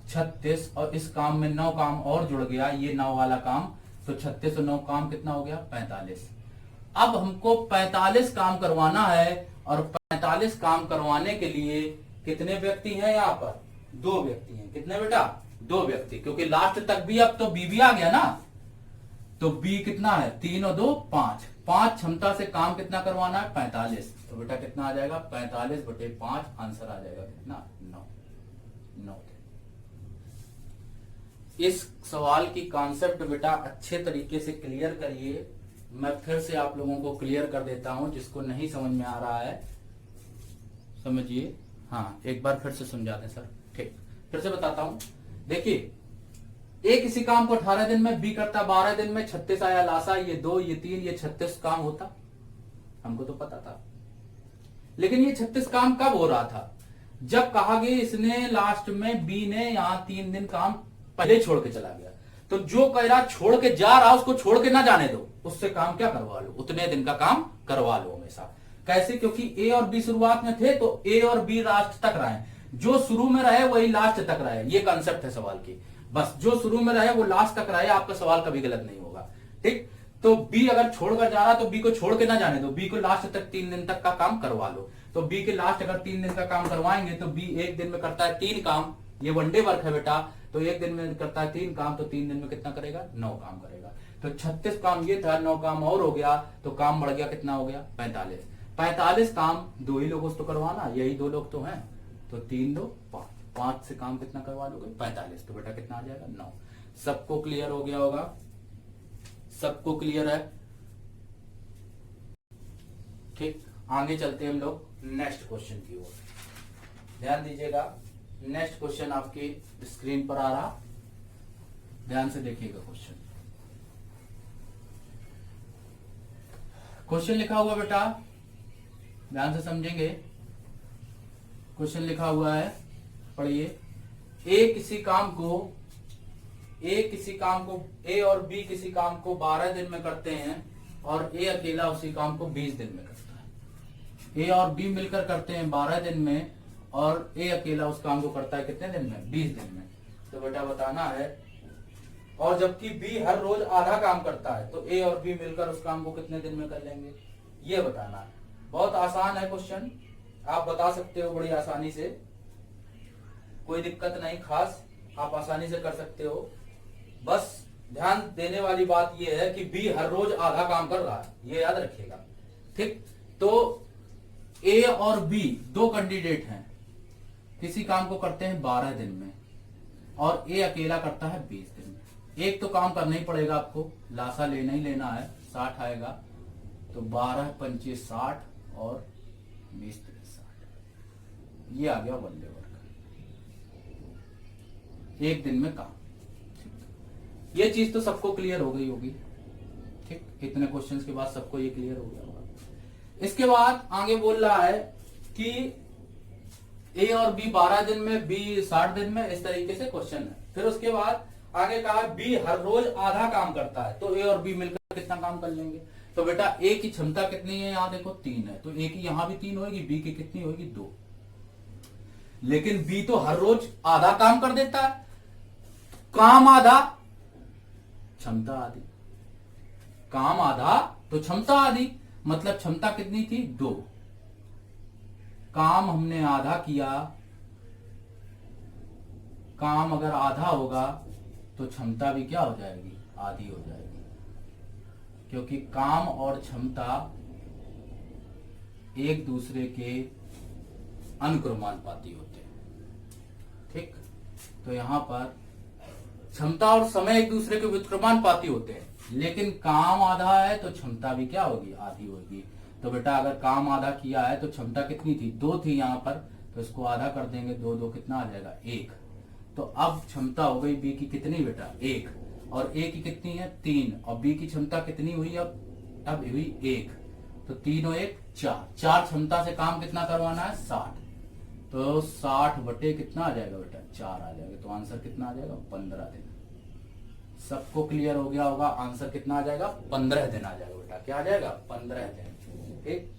36, और इस काम में 9 काम और जुड़ गया, ये 9 वाला काम, तो 36 और 9 काम कितना हो गया? 45। अब हमको 45 काम करवाना है, और 45 काम करवाने के लिए कितने व्यक्ति हैं यहाँ पर? 2 व्यक्ति हैं। कितने बेटा? 2 व्यक्ति, क्योंकि लास्ट तक भी अब तो बी भी आ गया ना। तो बी कितना है? 3 और 2 5, 5 क्षमता से काम कितना करवाना है? 45। तो बेटा कितना आ जाएगा? 45/5। आंसर आ जाएगा कितना? 9। इस सवाल की कॉन्सेप्ट बेटा अच्छे तरीके से क्लियर करिए। मैं फिर से आप लोगों को क्लियर कर देता हूं, जिसको नहीं समझ में आ रहा है समझिए। हाँ, एक बार फिर से समझा दें सर। ठीक, फिर से बताता हूं। देखिए, ए किसी काम को 18 दिन में, बी करता 12 दिन में, 36 आया लासा, ये 2 ये 3 ये 36 काम होता। हमको तो पता था। लेकिन ये 36 काम कब हो रहा था? जब कहा गया इसने लास्ट में बी ने यहां 3 दिन काम पहले छोड़ के चला गया, तो जो कह रहा छोड़ के जा रहा उसको छोड़ के ना जाने दो, उससे काम क्या करवा लो, उतने दिन का काम करवा लो हमेशा। कैसे? क्योंकि ए और बी शुरुआत में थे, तो ए और बी लास्ट तक रहे, जो शुरू में रहे वही लास्ट तक रहे। ये कंसेप्ट है सवाल की, बस जो शुरू में रहे वो लास्ट तक रहे, आपका सवाल कभी गलत नहीं होगा। ठीक, तो बी अगर छोड़कर जा रहा तो बी को छोड़ के ना जाने दो, बी को लास्ट तक 3 दिन तक का काम करवा लो। तो बी के लास्ट अगर 3 दिन का काम करवाएंगे तो बी एक दिन में करता है 3 काम, ये वनडे वर्क है बेटा, तो एक दिन में करता है 3 काम, तो 3 दिन में कितना करेगा? 9 काम करेगा। तो 36 काम ये था, 9 काम और हो गया, तो काम बढ़ गया, कितना हो गया? 45। 45 काम 2 ही लोगों से तो करवाना, यही 2 लोग तो हैं, तो 3 2 5, 5 से काम कितना करवा लोगे? 45। तो बेटा कितना आ जाएगा? 9। सबको क्लियर हो गया होगा? सबको क्लियर है? ठीक, आगे चलते हैं हम लोग नेक्स्ट क्वेश्चन की ओर। ध्यान दीजिएगा, नेक्स्ट क्वेश्चन आपकी स्क्रीन पर आ रहा, ध्यान से देखिएगा। क्वेश्चन लिखा हुआ बेटा, ध्यान से समझेंगे। क्वेश्चन लिखा हुआ है, पढ़िए। ए किसी काम को ए और बी किसी काम को 12 दिन में करते हैं और ए अकेला उसी काम को 20 दिन में करता है। ए और बी मिलकर करते हैं 12 दिन में और ए अकेला उस काम को करता है कितने दिन में? 20 दिन में। तो बेटा बताना है, और जबकि बी हर रोज आधा काम करता है, तो ए और बी मिलकर उस काम को कितने दिन में कर लेंगे, ये बताना है। बहुत आसान है क्वेश्चन, आप बता सकते हो बड़ी आसानी से, कोई दिक्कत नहीं खास, आप आसानी से कर सकते हो। बस ध्यान देने वाली बात यह है कि बी हर रोज आधा काम कर रहा है, ये याद रखिएगा। ठीक, तो ए और बी 2 कैंडिडेट हैं, किसी काम को करते हैं 12 दिन में और ए अकेला करता है 20 दिन में। एक तो काम करना ही पड़ेगा आपको, लासा लेना ही लेना है, 60 आएगा, तो 12 25 60 और 20 60, ये आ गया वनडे वर्क, एक दिन में काम। ये चीज तो सबको क्लियर हो गई होगी। ठीक, इतने क्वेश्चंस के बाद सबको ये क्लियर हो गया होगा। इसके बाद आगे बोल रहा है कि ए और बी 12 दिन में, बी 60 दिन में, इस तरीके से क्वेश्चन है। फिर उसके बाद आगे कहा बी हर रोज आधा काम करता है, तो ए और बी मिलकर कितना काम कर लेंगे। तो बेटा ए की क्षमता कितनी है, यहां देखो 3 है, तो ए की यहां भी 3 होगी, बी की कितनी होगी? 2। लेकिन बी तो हर रोज आधा काम कर देता है, काम आधा क्षमता आधी, काम आधा तो क्षमता आधी, मतलब क्षमता कितनी थी? 2। काम हमने आधा किया, काम अगर आधा होगा तो क्षमता भी क्या हो जाएगी? आधी हो जाएगी, क्योंकि काम और क्षमता एक दूसरे के अनुक्रमानुपाती होते हैं। ठीक, तो यहां पर क्षमता और समय एक दूसरे के व्युत्क्रमानुपाती होते हैं, लेकिन काम आधा है तो क्षमता भी क्या होगी? आधी होगी। तो बेटा अगर काम आधा किया है तो क्षमता कितनी थी? 2 थी यहां पर, तो इसको आधा कर देंगे, 2 2 कितना आ जाएगा? 1। तो अब क्षमता हो गई बी की कितनी बेटा? 1, और ए की कितनी है? 3, और बी की क्षमता कितनी हुई? अब हुई 1, तो 3 और 1 4, 4 क्षमता से काम कितना करवाना है? 60, तो 60 बटे कितना आ जाएगा बेटा? 4 आ जाएगा। तो आंसर कितना आ जाएगा? 15 दिन। सबको क्लियर हो गया होगा, आंसर कितना आ जाएगा? 15 दिन आ जाएगा बेटा। क्या आ जाएगा? 15 दिन। ठीक,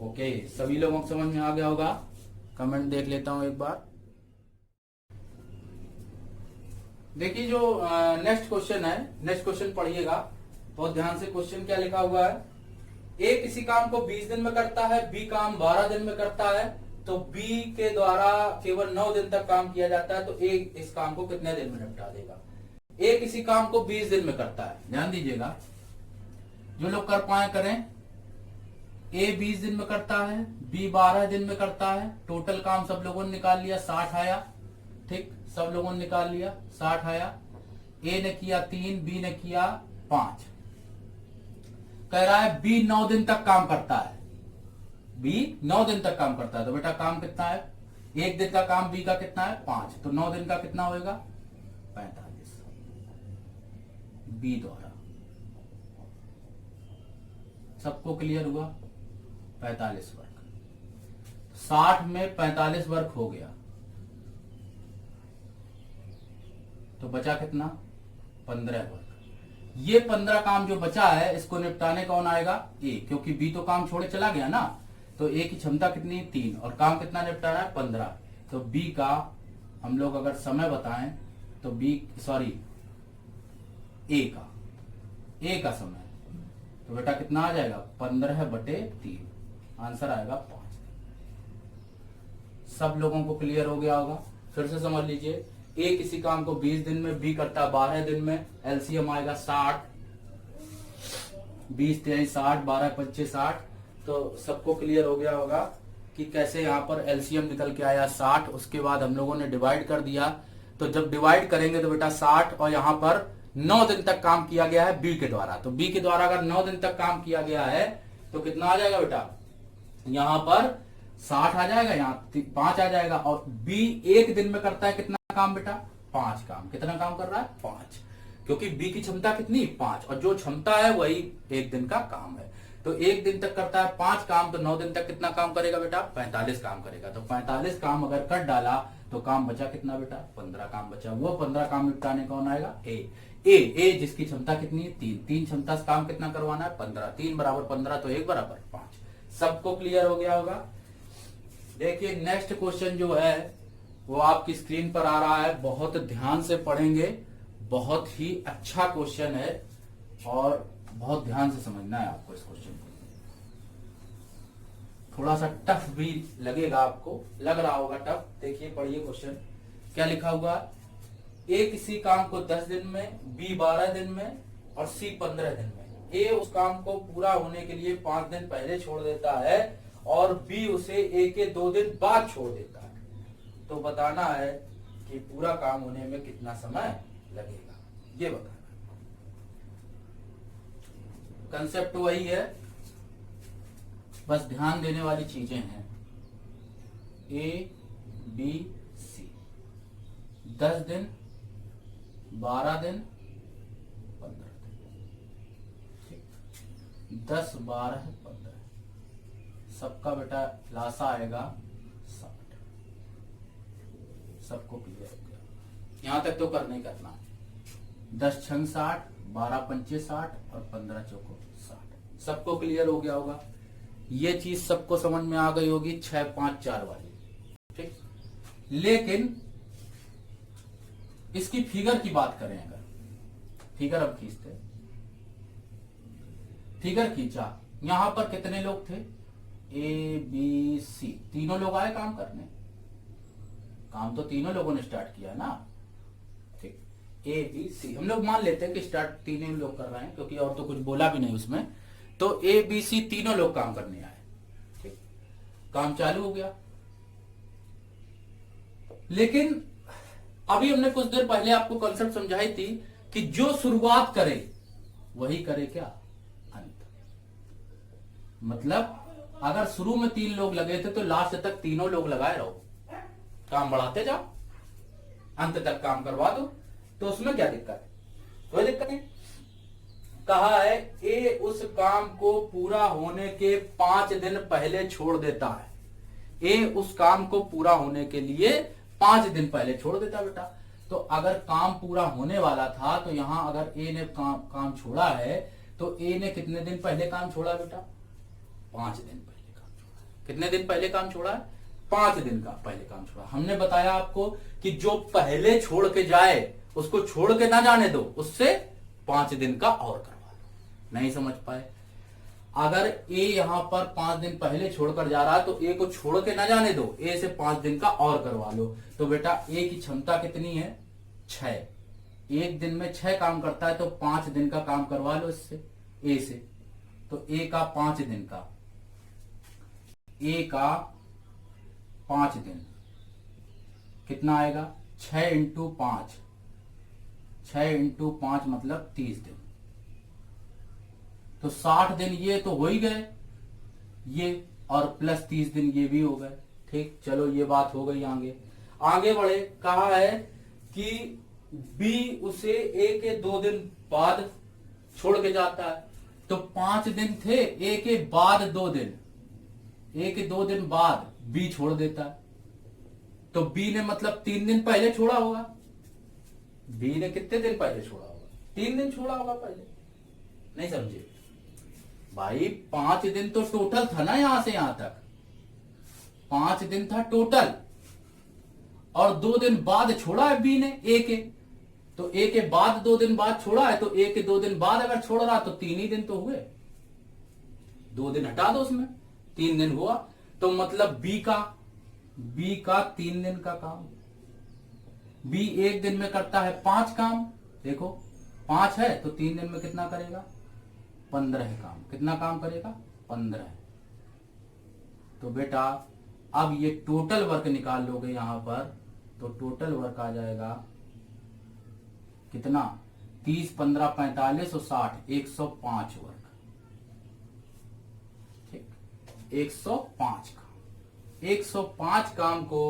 ओके, सभी लोगों को समझ में आ गया होगा? कमेंट देख लेता हूं एक बार। देखिए जो नेक्स्ट क्वेश्चन है, नेक्स्ट क्वेश्चन पढ़िएगा बहुत ध्यान से। क्वेश्चन क्या लिखा हुआ है? ए किसी काम को 20 दिन में करता है, बी काम 12 दिन में करता है, तो बी के द्वारा केवल 9 दिन तक काम किया जाता है, तो ए इस काम को कितने दिन में निपटा देगा? ए किसी काम को 20 दिन में करता है, ध्यान दीजिएगा, जो लोग कर पाए करें। ए 20 दिन में करता है, बी 12 दिन में करता है, टोटल काम सब लोगों ने निकाल लिया, 60 आया। ठीक, सब लोगों ने निकाल लिया, 60 आया। ए ने किया 3, बी ने किया 5। कह रहा है बी 9 दिन तक काम करता है, बी 9 दिन तक काम करता है, तो बेटा काम कितना है? एक दिन का काम बी का कितना है? 5, तो 9 दिन का कितना होगा? 45 बी द्वारा। सबको क्लियर हुआ? 45 वर्ग। 60 में 45 वर्ग हो गया तो बचा कितना? 15 वर्ग। ये 15 काम जो बचा है इसको निपटाने कौन आएगा? ए, क्योंकि बी तो काम छोड़े चला गया ना। तो ए की क्षमता कितनी? 3, और काम कितना निपटाना है? 15। तो बी का हम लोग अगर समय बताएं तो ए का समय तो बेटा कितना आ जाएगा? 15/3। आंसर आएगा 5। सब लोगों को क्लियर हो गया होगा? फिर से समझ लीजिए, ए किसी काम को 20 दिन में, बी करता 12 दिन में, एलसीएम आएगा 60। 20 3 60, 12 5 60। तो सबको क्लियर हो गया होगा कि कैसे यहाँ पर एलसीएम निकल के आया 60। उसके बाद हम लोगों ने डिवाइड कर दिया। तो जब डिवाइड करेंगे तो बेटा 60, और यहाँ पर 9 दिन तक काम किया गया है बी के द्वारा। तो बी के द्वारा अगर 9 दिन तक काम किया गया है तो कितना आ जाएगा बेटा? यहाँ पर 60 आ जाएगा, यहाँ 5 आ जाएगा। और बी एक दिन में करता है कितना काम बेटा? 5 काम। कितना काम कर रहा है? 5, क्योंकि बी की क्षमता कितनी? 5, और जो क्षमता है वही एक दिन का काम है। तो एक दिन तक करता है 5 काम, तो 9 दिन तक कितना काम करेगा बेटा? 45 काम करेगा। तो 45 काम अगर कर डाला तो काम बचा कितना बेटा? 15 काम बचा। वो 15 काम निपटाने कौन आएगा? ए जिसकी क्षमता कितनी है? 3 क्षमता से काम कितना करवाना है? 15। 3 बराबर 15, तो 1 बराबर 5। सबको क्लियर हो गया होगा? देखिए नेक्स्ट क्वेश्चन जो है वो आपकी स्क्रीन पर आ रहा है। बहुत ध्यान से पढ़ेंगे, बहुत ही अच्छा क्वेश्चन है और बहुत ध्यान से समझना है आपको इस क्वेश्चन को। थोड़ा सा टफ भी लगेगा आपको, लग रहा होगा टफ। देखिए पढ़िए क्वेश्चन क्या लिखा हुआ। ए किसी काम को 10 दिन में, बी 12 दिन में और सी 15 दिन में। ए उस काम को पूरा होने के लिए 5 दिन पहले छोड़ देता है और बी उसे ए के 2 दिन बाद छोड़ देता है। तो बताना है कि पूरा काम होने में कितना समय लगेगा, ये बताना। कंसेप्ट वही है, बस ध्यान देने वाली चीजें हैं। ए बी सी 10 दिन, 12 दिन, 15 दिन। ठीक, 10 12 15 सबका बेटा लासा आएगा 60। सबको क्लियर हो गया? यहां तक तो करना ही करना। 10 छंग 60, 12 पंचे 60 और 15 चौको 60। सबको क्लियर हो गया होगा? ये चीज सबको समझ में आ गई होगी 6 5 4 वाली। ठीक, लेकिन इसकी फिगर की बात करें, अगर फिगर अब खींचते, फिगर खींचा, यहां पर कितने लोग थे? ए बी सी, तीनों लोग आए काम करने। काम तो तीनों लोगों ने स्टार्ट किया ना। ठीक, ए बी सी हम लोग मान लेते हैं कि स्टार्ट तीनों लोग कर रहे हैं, क्योंकि और तो कुछ बोला भी नहीं उसमें। तो ए बी सी तीनों लोग काम करने आए। ठीक, काम चालू हो गया। लेकिन अभी हमने कुछ देर पहले आपको कॉन्सेप्ट समझाई थी कि जो शुरुआत करे वही करे क्या? अंत। मतलब अगर शुरू में 3 लोग लगे थे तो लास्ट तक तीनों लोग लगाए रहो, काम बढ़ाते जाओ, अंत तक काम करवा दो। तो उसमें क्या दिक्कत है? कोई दिक्कत नहीं। कहा है ए उस काम को पूरा होने के 5 दिन पहले छोड़ देता है। ए उस काम को पूरा होने के लिए 5 दिन पहले छोड़ देता बेटा। तो अगर काम पूरा होने वाला था तो यहां अगर ए ने काम छोड़ा है तो ए ने कितने दिन पहले काम छोड़ा बेटा? 5 दिन पहले काम छोड़ा। कितने दिन पहले काम छोड़ा है? 5 दिन का पहले काम छोड़ा। हमने बताया आपको कि जो पहले छोड़ के जाए उसको छोड़ के ना जाने दो, उससे 5 दिन का और करवा लो। नहीं समझ पाए? अगर ए यहां पर 5 दिन पहले छोड़कर जा रहा है तो ए को छोड़ के ना जाने दो, ए से 5 दिन का और करवा लो। तो बेटा ए की क्षमता कितनी है? 6। एक दिन में 6 काम करता है तो 5 दिन का काम करवा लो इससे, ए से। तो ए का 5 दिन का, ए का 5 दिन कितना आएगा? 6 इंटू 5, 6 इंटू 5 मतलब 30 दिन। तो 60 दिन ये तो हो ही गए ये, और प्लस 30 दिन ये भी हो गए। ठीक, चलो ये बात हो गई। आगे बढ़े। कहा है कि बी उसे ए के 2 दिन बाद छोड़ के जाता है। तो 5 दिन थे, ए के बाद 2 दिन, ए के 2 दिन बाद बी छोड़ देता है, तो बी ने मतलब 3 दिन पहले छोड़ा होगा। बी ने कितने दिन पहले छोड़ा होगा? 3 दिन छोड़ा होगा पहले। नहीं समझे भाई? 5 दिन तो टोटल था ना, यहां से यहां तक 5 दिन था टोटल, और 2 दिन बाद छोड़ा है बी ने ए के, तो ए के बाद 2 दिन बाद छोड़ा है, तो ए के 2 दिन बाद अगर छोड़ रहा तो 3 ही दिन तो हुए। 2 दिन हटा दो उसमें, 3 दिन हुआ, तो मतलब बी का 3 दिन का काम। बी 1 दिन में करता है 5 काम, देखो 5 है तो 3 दिन में कितना करेगा? 15 काम। कितना काम करेगा? 15। तो बेटा अब ये टोटल वर्क निकाल लोगे यहां पर, तो टोटल वर्क आ जाएगा कितना? 30, 15, 45 और 60, 105 वर्क। ठीक, 105 काम। 105 काम को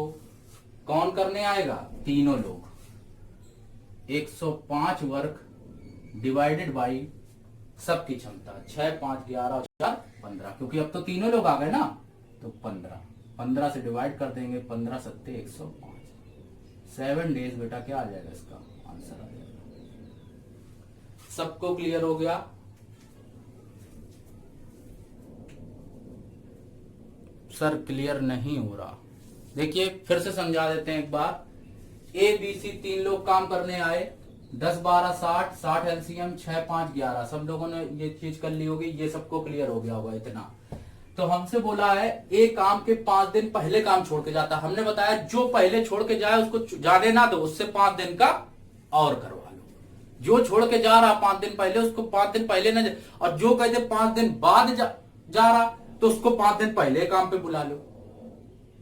कौन करने आएगा? तीनों लोग। 105 वर्क डिवाइडेड बाई सबकी क्षमता 6, 5, 11 और 4, 15, क्योंकि अब तो तीनों लोग आ गए ना, तो 15 से डिवाइड कर देंगे, 15 सत्ते 105। 7 डेज बेटा क्या आ जाएगा? इसका आंसर आ जाएगा। सबको क्लियर हो गया? सर क्लियर नहीं हो रहा। देखिए फिर से समझा देते हैं एक बार। ए बी सी 3 लोग काम करने आए, 10, 12, 60 एलसीएम, 6, 5, 11। सब लोगों ने ये चीज कर ली होगी, ये सबको क्लियर हो गया होगा इतना। तो हमसे बोला है ए काम के 5 दिन पहले काम छोड़ के जाता। हमने बताया जो पहले छोड़ के जाए उसको जाने ना दो, उससे 5 दिन का और करवा लो। जो छोड़ के जा रहा 5 दिन पहले, उसको 5 दिन पहले ना, और जो कहते 5 दिन बाद जा रहा तो उसको 5 दिन पहले काम पे बुला लो।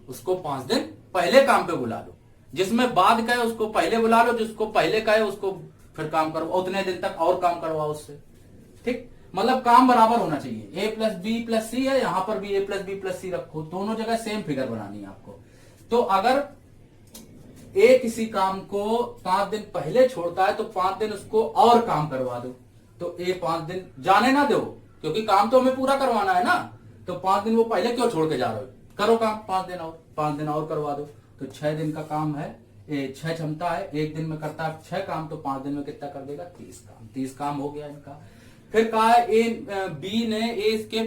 उसको 5 दिन पहले काम पे बुला लो। जिसमें बाद का है उसको पहले बुला लो, जिसको पहले का है उसको फिर काम करो, उतने दिन तक और काम करवाओ उससे। ठीक, मतलब काम बराबर होना चाहिए। ए प्लस बी प्लस सी है, यहां पर भी ए प्लस बी प्लस सी रखो, दोनों जगह सेम फिगर बनानी है आपको। तो अगर ए किसी काम को 5 दिन पहले छोड़ता है तो 5 दिन उसको और काम करवा दो। तो ए 5 दिन जाने ना दो, क्योंकि काम तो हमें पूरा करवाना है ना। तो 5 दिन वो पहले क्यों छोड़ के जा रहे हो? करो काम 5 दिन और करवा दो। तो 6 दिन का काम है, 6 क्षमता है, 1 दिन में करता है 6 काम, तो 5 दिन में कितना कर देगा? 30 काम। 30 काम हो गया इनका। फिर कहा है बी ने ए इसके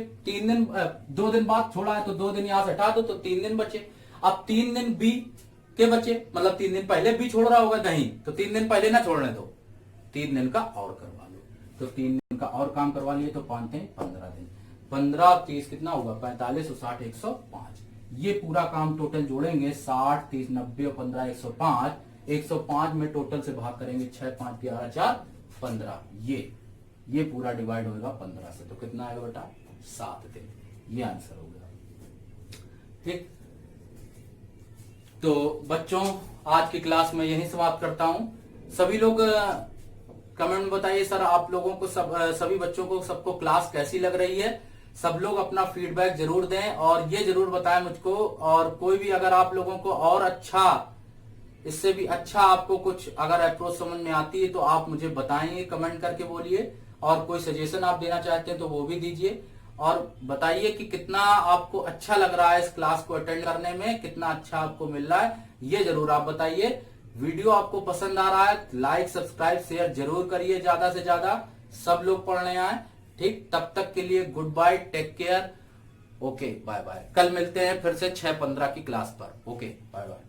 2 दिन बाद छोड़ा है, तो 2 दिन यहां से हटा दो, तो 3 दिन बचे। अब 3 दिन बी के बचे, मतलब 3 दिन पहले बी छोड़ रहा होगा, नहीं तो 3 दिन पहले ना छोड़ने दो, 3 दिन का और करवा लो। तो 3 दिन का और काम करवा लिए, तो 5 दिन 15 दिन। 15, 30 कितना होगा? 45 और 60, 105। ये पूरा काम टोटल जोड़ेंगे, 60, 30, 90 और 15, 105। 105 में टोटल से भाग करेंगे, 6, 5, 11, 4, 15। ये पूरा डिवाइड होगा 15 से, तो कितना आएगा बेटा? 7 दिन। ये आंसर हो गया। ठीक, तो बच्चों आज की क्लास में यही समाप्त करता हूं। सभी लोग कमेंट में बताइए सर आप लोगों को सभी बच्चों को सबको क्लास कैसी लग रही है। सब लोग अपना फीडबैक जरूर दें और ये जरूर बताएं मुझको। और कोई भी अगर आप लोगों को और अच्छा, इससे भी अच्छा आपको कुछ अगर अप्रोच समझ में आती है तो आप मुझे बताइए, कमेंट करके बोलिए। और कोई सजेशन आप देना चाहते हैं तो वो भी दीजिए, और बताइए कि कितना आपको अच्छा लग रहा है इस क्लास को अटेंड करने में, कितना अच्छा आपको मिल रहा है, ये जरूर आप बताइए। वीडियो आपको पसंद आ रहा है, लाइक सब्सक्राइब शेयर जरूर करिए, ज्यादा से ज्यादा सब लोग पढ़ने आए। ठीक, तब तक के लिए goodbye, take care, okay, bye bye. कल मिलते हैं फिर से 6:15 की क्लास पर। Okay, bye bye.